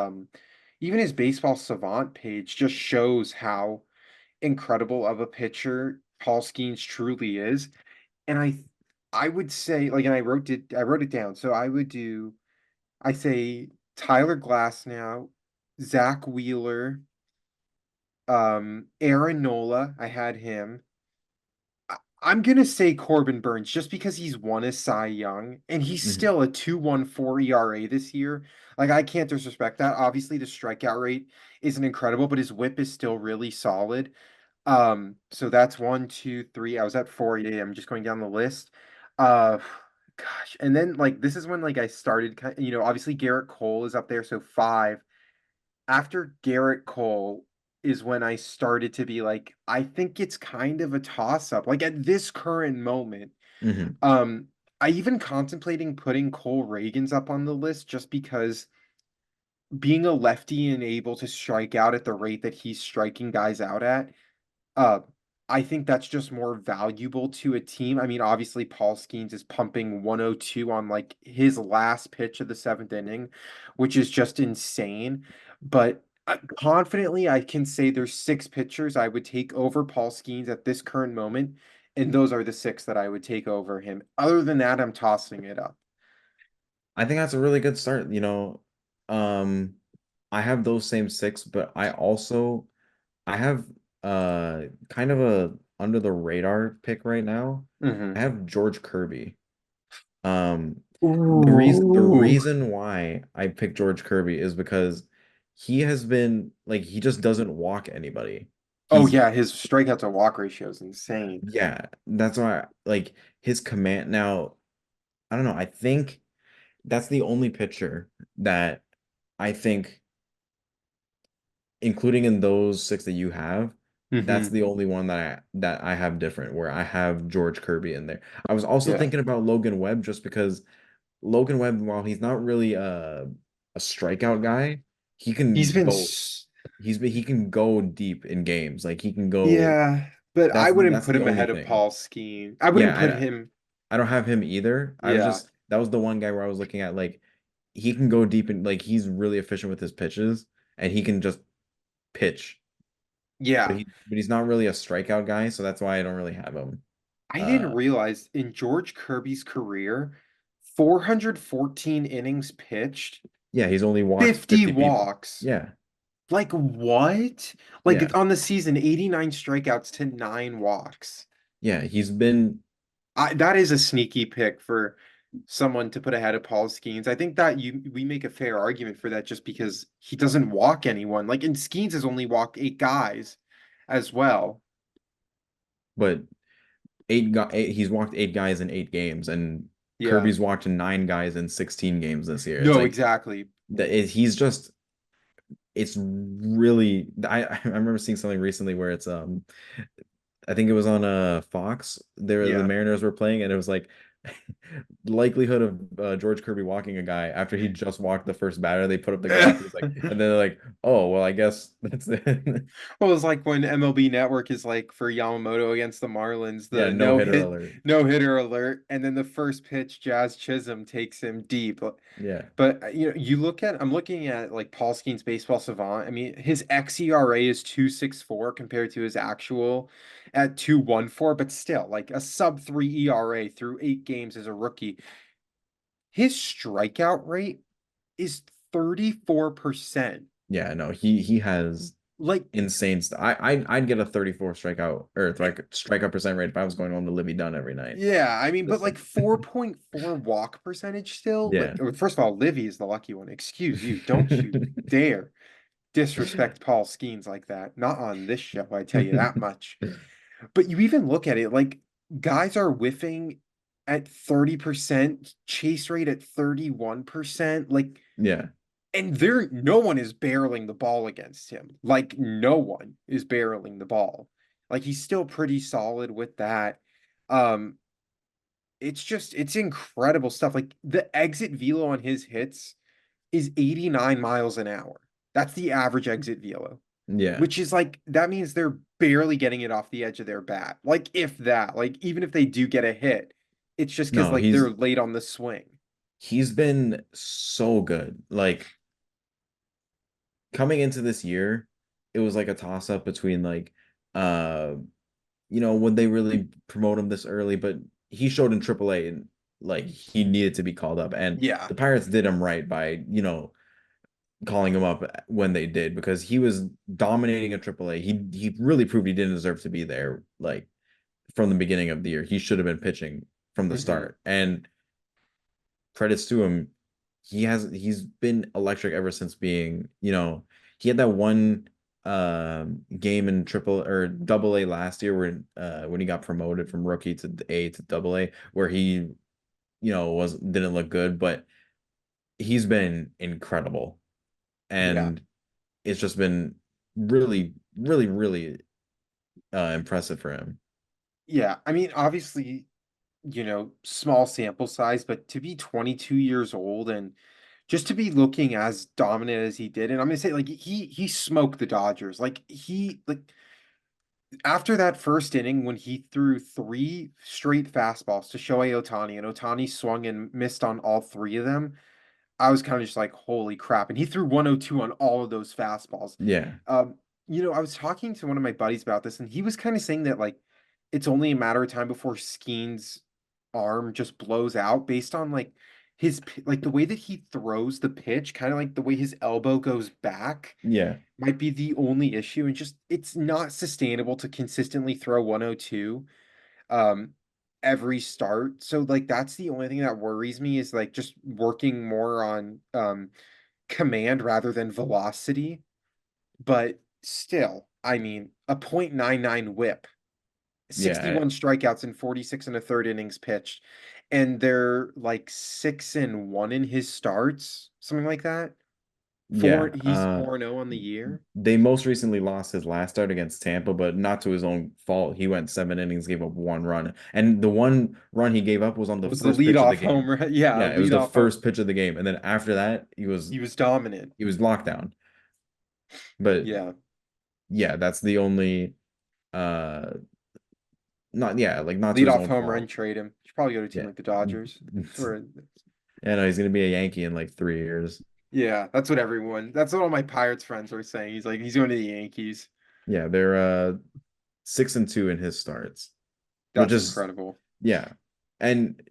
baseball savant page just shows how incredible of a pitcher Paul Skeens truly is. And I would say like, and I wrote it down. So I say Tyler Glass now, Zach Wheeler, Aaron Nola, I had him. I'm gonna say Corbin Burns just because he's won a Cy Young and he's Mhm. still a 2.14 ERA this year. Like I can't disrespect that. Obviously, the strikeout rate isn't incredible, but his whip is still really solid. So that's one, two, three. I was at four. Yeah, I'm just going down the list. Uh, gosh, and then like this is when like I started, obviously Garrett Cole is up there, so five. After Garrett Cole is when I started to be like, I think it's kind of a toss up. Like at this current moment, Mhm. um, I even contemplating putting Cole Reagans up on the list just because being a lefty and able to strike out at the rate that he's striking guys out at, uh, I think that's just more valuable to a team. I mean, obviously, Paul Skeens is pumping 102 on like his last pitch of the seventh inning, which is just insane. But confidently, I can say there's six pitchers I would take over Paul Skeens at this current moment, and those are the six that I would take over him. Other than that, I'm tossing it up. I think that's a really good start. Um, I have those same six, but I have kind of a under the radar pick right now. I Hmm. have George Kirby. Um, the Ooh. reason why I picked George Kirby is because he has been like he just doesn't walk anybody. Oh He's yeah, his strikeout to walk ratio is insane. yeah, that's why like his command now, I don't know, I think that's the only pitcher that I think including in those six that you have, that's Hmm. the only one that I have different, where I have George Kirby in there. I was also Yeah. thinking about Logan Webb just because Logan Webb, while he's not really a strikeout guy, he He's can been go he can go deep in games. Like he can go Yeah, but I wouldn't that's put the him only ahead of thing. Paul Skenes. I wouldn't put Yeah, him. I don't have him either. I was Yeah. just that was the one guy where I was looking at like he can go deep and like he's really efficient with his pitches and he can just pitch. Yeah. But he's not really a strikeout guy, so that's why I don't really have him. I didn't Uh realize in George Kirby's career, 414 innings pitched, yeah, he's only walked 50 50 people. walks. Yeah. Like what? Yeah. Like on the season, 89 strikeouts to 9 walks. Yeah, he's been That is a sneaky pick for someone to put ahead of Paul Skenes. I think that we make a fair argument for that just because he doesn't walk anyone. Like, and Skenes has only walked 8 guys as well. but he's walked 8 guys in 8 games and Yeah. Kirby's walked 9 guys in 16 games this year. It's No, like exactly. he's just it's really I remember seeing something recently where it's I think it was on Fox. The Yeah. Mariners were playing, and it was like likelihood of George Kirby walking a guy after he just walked the first batter. They put up the graph. He's like, and then they're like, oh well, I guess that's it. Well, it's like when MLB Network is like for Yamamoto against the Marlins, Yeah, the no hitter alert. no hitter alert, and then the first pitch, Jazz Chisholm takes him deep. Yeah, But I'm looking at like Paul Skeens Baseball Savant. I mean, his xERA is 2.64 compared to his actual at 2.14, but still like a sub 3 ERA through 8 games as a rookie. His strikeout rate is 34%. yeah, no, he has Like insane stuff. I'd get a 34 strikeout or like strikeout percent rate if I was going home to Livy Dunn every night. Yeah, I mean, but Just like like 4.4 walk percentage still. yeah. First of all, Livy is the lucky one. Excuse you. Don't you dare disrespect Paul Skeens like that. Not on this show, I tell you that much. But you even look at it like guys are whiffing at 30%, chase rate at 31%. Like, Yeah. and no one is barreling the ball against him. Like, no one is barreling the ball. Like, he's still pretty solid with that. Um, it's incredible stuff. Like the exit velo on his hits is 89 miles an hour. That's the average exit velo, Yeah. which is like that means they're barely getting it off the edge of their bat. Like if that, like even if they do get a hit, it's just because No, like they're late on the swing. he's been so good. Like coming into this year, it was like a toss up between like uh would they really promote him this early? But he showed in AAA and like he needed to be called up. And Yeah. the Pirates did him right by, calling him up when they did because he was dominating at AAA. He really proved he didn't deserve to be there like from the beginning of the year. He should have been pitching from the Hmm. start. And credits to him, he's been electric ever since being, he had that one game in triple or double A last year when he got promoted from rookie to A to double A where he, was didn't look good, but he's been incredible. Yeah. And it's just been really, really, really impressive for him. Yeah. I mean, obviously, small sample size, but to be 22 years old and just to be looking as dominant as he did, and I'm gonna say like he smoked the Dodgers. Like he like after that first inning when he threw 3 straight fastballs to Shohei Ohtani, and Ohtani swung and missed on all 3 of them, I was kind of just like, holy crap. And he threw 102 on all of those fastballs. Yeah. Um, I was talking to one of my buddies about this, and he was kind of saying that like it's only a matter of time before Skeen's arm just blows out based on like like the way that he throws the pitch, kind of like the way his elbow goes back Yeah. might be the only issue. And just it's not sustainable to consistently throw 102 um every start. So like that's the only thing that worries me is like just working more on command rather than velocity. But still, I mean, a .99 whip, Yeah. 61 strikeouts in 46 and a third innings pitched, and they're like 6-1 in his starts, something like that. Yeah. He's 4-0 on the year. They most recently lost his last start against Tampa, but not to his own fault. He went 7 innings, gave up 1 run. And the 1 run he gave up was on the Was the first pitch of the leadoff game. home run? Yeah, Yeah, it was the leadoff home. first pitch of the game. And then after that, He was dominant. he was locked down. But Yeah, yeah, that's the only uh not yeah, like not to his leadoff own home run, fault. trade him. Should probably go to a team Yeah. like the Dodgers. That's where, Yeah, no, he's gonna be a Yankee in like 3 years. yeah, that's what everyone. That's what all my Pirates friends were saying. He's like, he's going to the Yankees. Yeah, they're 6-2 in his starts, which That's is incredible. yeah. And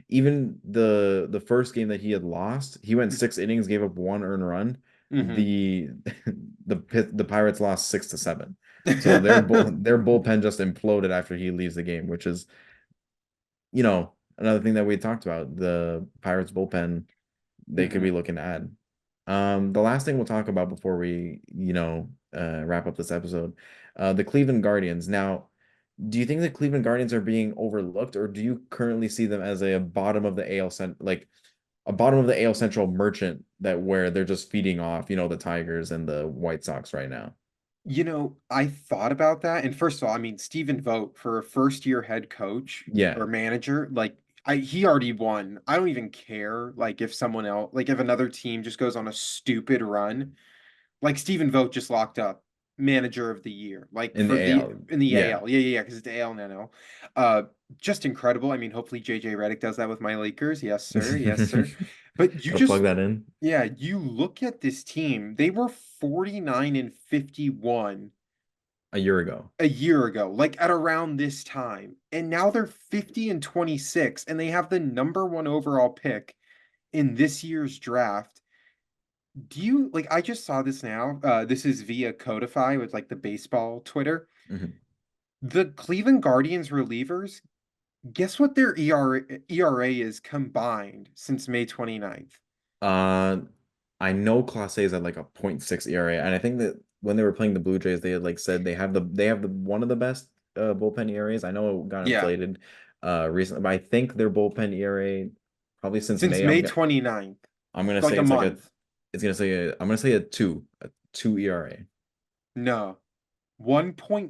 even the first game that he had lost, he went 6 innings, gave up 1 earned run. Hmm. The the Pirates lost 6-7. So their bullpen just imploded after he leaves the game, which is, another thing that we talked about. The Pirates bullpen, they could be Hmm. looking to add. The last thing we'll talk about before we, wrap up this episode, the Cleveland Guardians. Now, do you think the Cleveland Guardians are being overlooked, or do you currently see them as a bottom of the AL like a bottom of the AL Central merchant that where they're just feeding off, the Tigers and the White Sox right now? I thought about that. And first of all, I mean, Stephen Vogt for a first year head coach Yeah, or manager, like he already won. I don't even care like if someone else, like if another team just goes on a stupid run, like Stephen Vogt just locked up manager of the year, like in the for the AL. in the Yeah. AL. Yeah, because it's AL and NL. Uh, just incredible. I mean, hopefully JJ Redick does that with my Lakers. Yes, sir. Yes, sir. But you Gotta plug just that in yeah, you look at this team, they were 49 and 51 a year ago. a year ago, like at around this time. And now they're 50 and 26, and they have the number one overall pick in this year's draft. Do you like I just saw this now. This is via Codify with like the baseball Twitter. Mhm. The Cleveland Guardians relievers, guess what their ERA is combined since May 29th? Uh, I know Class A is at like a .6 ERA, and I think that when they were playing the Blue Jays, they had like said they have the one of the best bullpen ERAs. I know it got Yeah, inflated recently, but I think their bullpen ERA probably since since May. May 29th, I'm gonna like say a it's like a month. it's gonna say I'm gonna say a two ERA. No,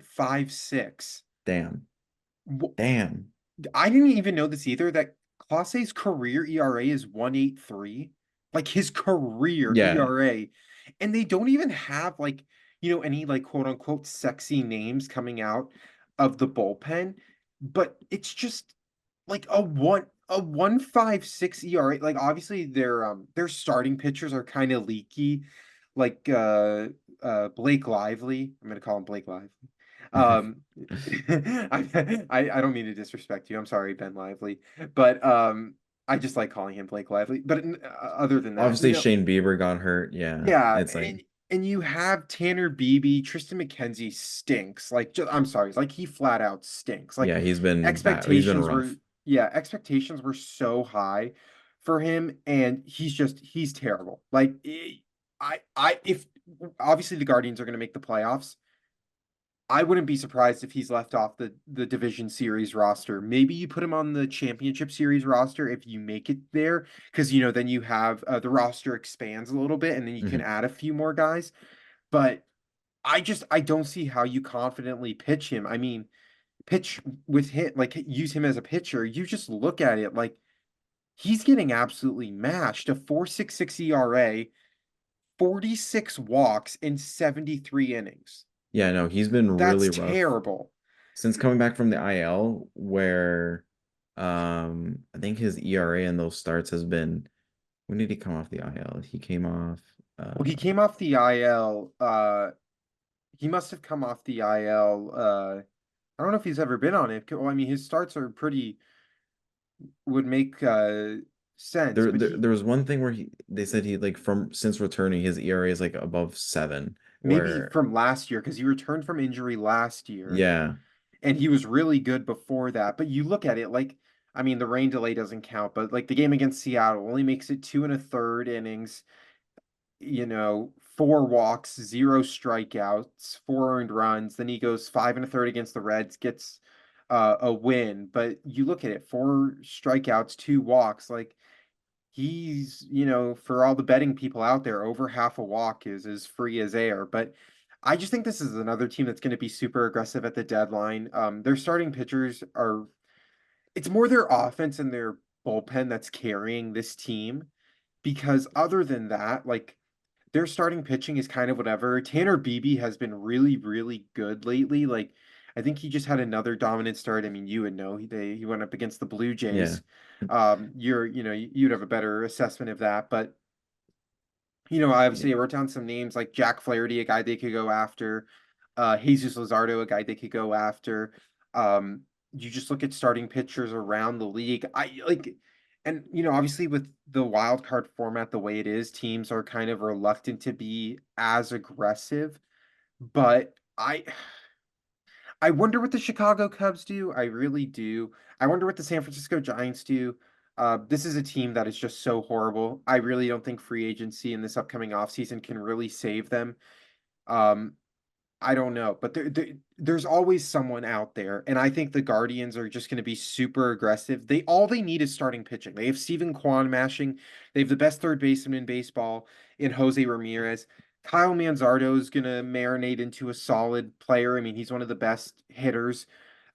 1.56. Damn, damn. I didn't even know this either that Clase's career ERA is 1.83. Like his career Yeah, ERA. And they don't even have like, any like quote unquote sexy names coming out of the bullpen, but it's just like a 1.56 ERA. Like obviously their starting pitchers are kind of leaky. Like Blake Lively. I'm gonna call him Blake Lively. Um, I don't mean to disrespect you. I'm sorry, Ben Lively, but I just like calling him Blake Lively. But other than that, obviously Shane Bieber got hurt. Yeah, yeah, it's like and you have Tanner Beebe, Tristan McKenzie stinks. Like, I'm sorry, like he flat out stinks. Like yeah, he's been bad. He's been expectations were, rough. yeah, expectations were so high for him, and he's terrible. Like, if obviously the Guardians are going to make the playoffs. I wouldn't be surprised if he's left off the division series roster. Maybe you put him on the championship series roster if you make it there, because then you have the roster expands a little bit, and then you can Mhm. add a few more guys. But I don't see how you confidently pitch him. I mean, pitch with him like use him as a pitcher. You just look at it like he's getting absolutely mashed. A 4.66 ERA, 46 walks in 73 innings. Yeah, no, he's been That's really rough terrible. since coming back from the IL, where I think his ERA in those starts has been, when did he come off the IL? He came off Well, he came off the IL. He must have come off the IL. I don't know if he's ever been on it. Well, I mean, his starts are pretty would make sense, there, but there there was one thing where they said he like from since returning his ERA is like above 7, maybe where from last year because he returned from injury last year yeah. and he was really good before that. But you look at it like, I mean, the rain delay doesn't count, but like the game against Seattle only makes it 2 1/3 innings. 4 walks, 0 strikeouts, 4 earned runs. Then he goes 5 1/3 against the Reds, gets a win. But you look at it, 4 strikeouts, 2 walks. Like he's, you know, for all the betting people out there, over half a walk is as free as air. But I just think this is another team that's going to be super aggressive at the deadline. Their starting pitchers are, it's more their offense and their bullpen that's carrying this team. Because other than that, like their starting pitching is kind of whatever. Tanner Beebe has been really, really good lately. Like, I think he just had another dominant start. I mean, you would know he went up against the Blue Yeah. Jays. You'd have a better assessment of that, but obviously I wrote down some names like Jack Flaherty, a guy they could go after, Jesus Luzardo, a guy they could go after. You just look at starting pitchers around the league. I like, and obviously with the wild card format the way it is, teams are kind of reluctant to be as aggressive. But I wonder what the Chicago Cubs do. I really do. I wonder what the San Francisco Giants do. This is a team that is just so horrible. I really don't think free agency in this upcoming offseason can really save them. Um, I don't know, but there's always someone out there, and I think the Guardians are just going to be super aggressive. They need is starting pitching. They have Steven Kwan mashing. They have the best third baseman in baseball in Jose Ramirez. Kyle Manzardo is going to marinate into a solid player. I mean, he's one of the best hitters,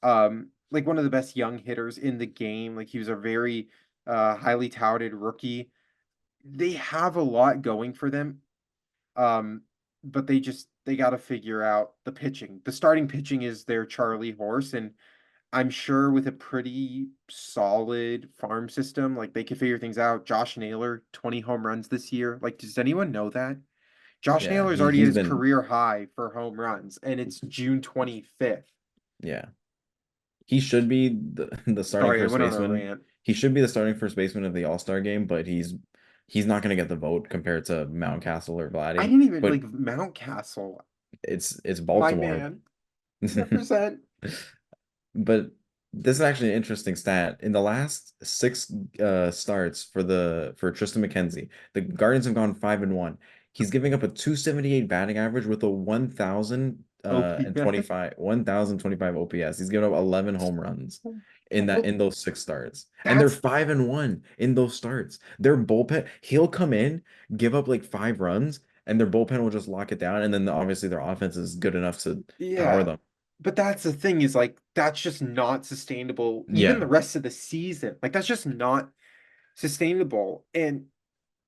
like one of the best young hitters in the game. Like he was a very highly touted rookie. They have a lot going for them. Um, but they got to figure out the pitching. The starting pitching is their Charlie horse, and I'm sure with a pretty solid farm system, like they could figure things out. Josh Naylor, 20 home runs this year. Like, does anyone know that? Josh Yeah. Naylor's He already at he's his been career high for home runs, and it's June 25th. yeah. He should be the starting Sorry, I first went on a baseman. rant. He should be the starting first baseman of the All-Star game, but he's not going to get the vote compared to Mountcastle or I Vladdy. didn't even But like Mountcastle. it's My Baltimore. man, represent. But this is actually an interesting stat. In the last six starts for Tristan McKenzie, the Guardians have gone 5-1. He's giving up a 278 batting average with a 1025 OPS. He's given up 11 home runs Well, in those six starts. And they're that's 5-1 in those starts. Their bullpen, he'll come in, give up like 5 runs, and their bullpen will just lock it down. And then obviously their offense is good enough to power yeah. them. But that's the thing is like that's just not sustainable even the Yeah. rest of the season. Like that's just not sustainable. And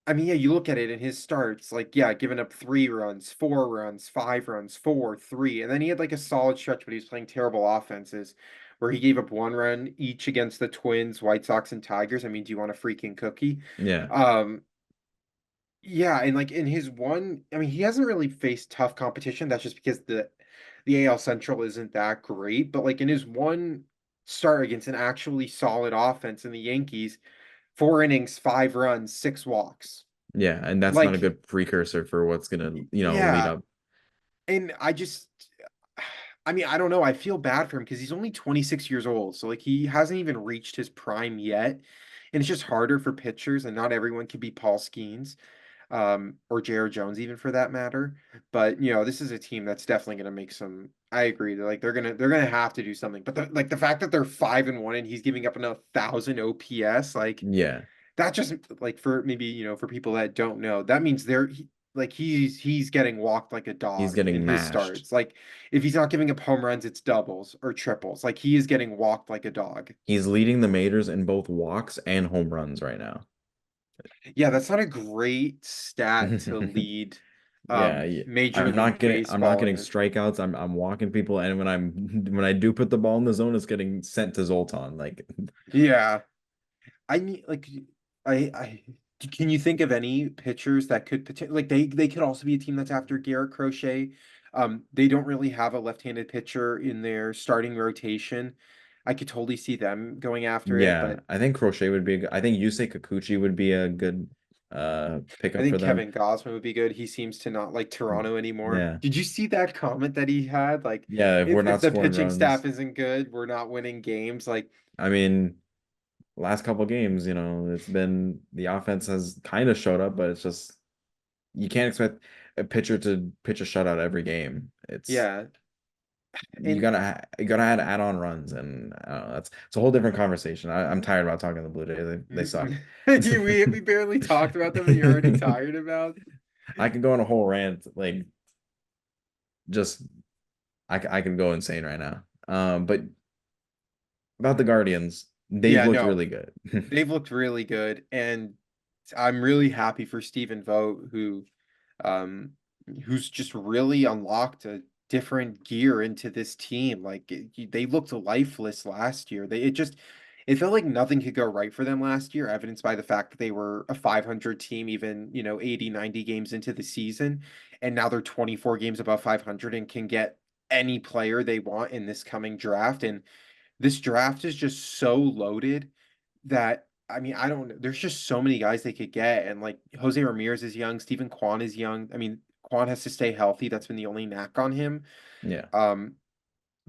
I mean, yeah, you look at it in his starts, like yeah, giving up 3 runs, 4 runs, 5 runs, 4, 3. And then he had like a solid stretch, but he was playing terrible offenses where he gave up 1 run each against the Twins, White Sox, and Tigers. I mean, do you want a freaking cookie? Yeah. Um, Yeah, and like in his one, I mean, he hasn't really faced tough competition. That's just because the AL Central isn't that great. But like in his one start against an actually solid offense in the Yankees, 4 innings, 5 runs, 6 walks. Yeah, and that's not a Like, good precursor for what's gonna, lead yeah, up. and I mean, I don't know. I feel bad for him because he's only 26 years old. So like he hasn't even reached his prime yet. And it's just harder for pitchers, and not everyone can be Paul Skenes. Or Jared Jones even for that matter. But this is a team that's definitely going to make some. I agree. They're gonna have to do something. But the fact that they're 5-1 and he's giving up a 1,000 OPS, like Yeah, that just like for maybe for people that don't know, that means like he's getting walked like a he's dog in getting his mashed. starts. Like if he's not giving up home runs, it's doubles or triples. Like he is getting walked like a dog. He's leading the majors in both walks and home runs right now. Yeah, that's not a great stat to lead Yeah, yeah. Major League I'm not Baseball getting in. strikeouts. I'm walking people, and when I do put the ball in the zone, it's getting sent to Zoltan. Like, Yeah. I mean like I can you think of any pitchers that could potentially like they could also be a team that's after Garrett Crochet. They don't really have a left-handed pitcher in their starting rotation. I could totally see them going after it, yeah, but I think Crochet would be I think Yusei Kikuchi would be a good I pickup for think them. Kevin Gausman would be good. He seems to not like Toronto anymore. Yeah. Did you see that comment that he had? Like, Yeah, if we're if not the scoring pitching staff runs, isn't good, we're not winning games. Like, I mean, last couple games, it's been the offense has kind of showed up, but it's just you can't expect a pitcher to pitch a shutout every game. It's yeah. You And gotta add on runs, and I don't know, that's it's a whole different conversation. I'm tired about talking the Blue Jays. They suck. we barely talked about them and you're already tired about. I could go on a whole rant, like just I can go insane right now. But about the Guardians, they've Yeah, looked no, really good. they've looked really good, and I'm really happy for Stephen Vogt, um, who's just really unlocked a different gear into this team. Like they looked lifeless last year. It felt like nothing could go right for them last year, evidenced by the fact that they were a 500 team, even, 80, 90 games into the season. And now they're 24 games above 500 and can get any player they want in this coming draft. And this draft is just so loaded that I mean, I don't know. There's just so many guys they could get. And like Jose Ramirez is young, Stephen Kwan is young. I mean, Kwan has to stay healthy. That's been the only knack on him. Yeah, Um,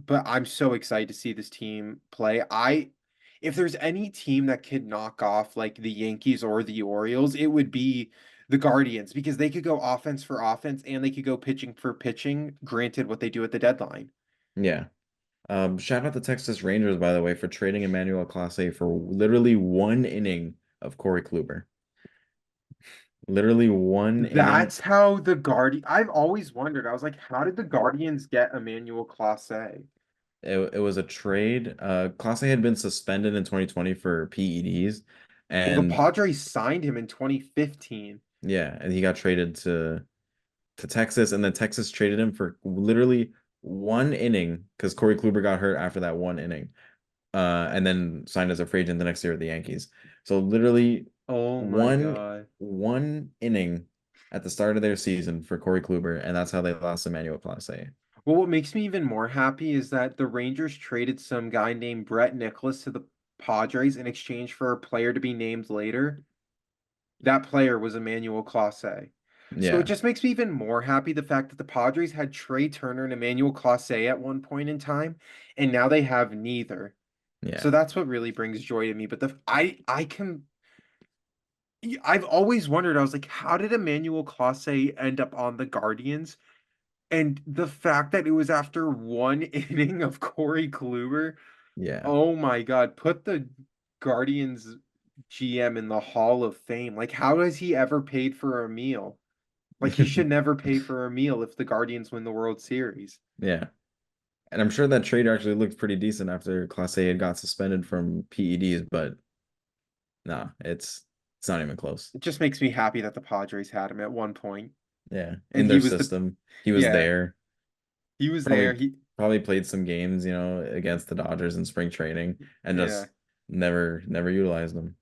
but I'm so excited to see this team play. If there's any team that could knock off like the Yankees or the Orioles, it would be the Guardians because they could go offense for offense and they could go pitching for pitching, granted what they do at the deadline. yeah. Shout out the Texas Rangers, by the way, for trading Emmanuel Clase for literally 1 inning of Corey Kluber. Literally 1 inning. That's how the Guardian. I've always wondered. I was like, how did the Guardians get Emmanuel Clase? It was a trade. Clase had been suspended in 2020 for PEDs, Well, the and Padres signed him in 2015. yeah, and he got traded to Texas, and then Texas traded him for literally 1 inning because Corey Kluber got hurt after that 1 inning, and then signed as a free agent the next year with the Yankees. So literally Oh my one God. 1 inning at the start of their season for Corey Kluber, and that's how they lost Emmanuel Clase. Well, what makes me even more happy is that the Rangers traded some guy named Brett Nicholas to the Padres in exchange for a player to be named later. That player was Emmanuel Clase. So it Yeah, just makes me even more happy the fact that the Padres had Trey Turner and Emmanuel Clase at one point in time, and now they have neither. yeah, So that's what really brings joy to me. But I've always wondered, I was like, how did Emmanuel Clase end up on the Guardians? And the fact that it was after one inning of Corey Kluber, yeah. oh my God, put the Guardians GM in the Hall of Fame. Like, how has he ever paid for a meal? Like, he should never pay for a meal if the Guardians win the World Series. Yeah. And I'm sure that trade actually looked pretty decent after Class A had got suspended from PEDs, but no, it's not even close. It just makes me happy that the Padres had him at one point. Yeah, And in he their was system, he was yeah, there. he was there. Probably probably played some games, against the Dodgers in spring training, and Yeah. just never utilized them.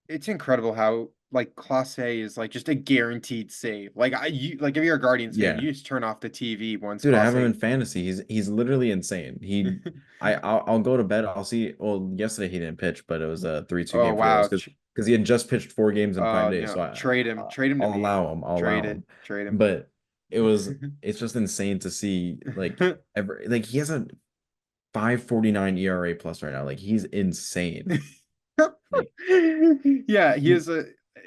It's incredible how like Class A is like just a guaranteed save. Like if you're a Guardians fan, Yeah, you just turn off the TV once dude, I have Class him A. in fantasy. He's literally insane. I'll go to bed. I'll see. Well, yesterday he didn't pitch, but it was a 3-2 Oh game for the Orioles wow. because he had just pitched 4 games in 5 days. No. So Trade him to I'll me. allow him. I'll allow him. Trade him. But it's just insane to see he has a 5.49 ERA plus right now. Like he's insane. Like Yeah, he he has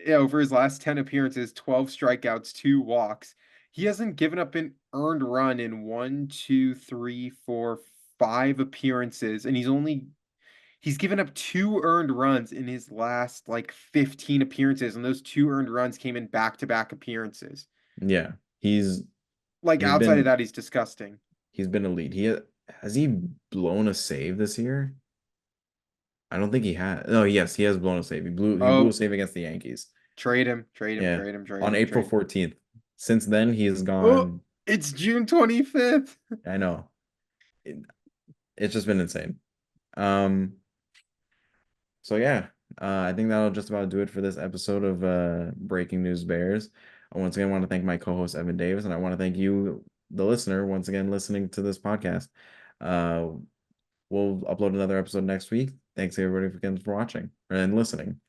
over his last 10 appearances, 12 strikeouts, 2 walks. He hasn't given up an earned run in one, two, three, four, 5 appearances, and he's given up 2 earned runs in his last like 15 appearances, and those 2 earned runs came in back-to-back appearances. yeah, he's Like he's outside of been that, he's disgusting. he's been elite. Has he blown a save this year? I don't think he has. No, yes, he has blown a save. He blew a Oh, save against the Yankees. trade him, Yeah. trade him, trade On him, April trade. 14th. Since then, he's Oh, gone. it's June 25th. I know. It- it's just been insane. Um, so yeah, I think that'll just about do it for this episode of Breaking News Bears. I once again want to thank my co-host Evan Davis, and I want to thank you, the listener, once again listening to this podcast. Uh, we'll upload another episode next week. Thanks everybody again for watching and listening.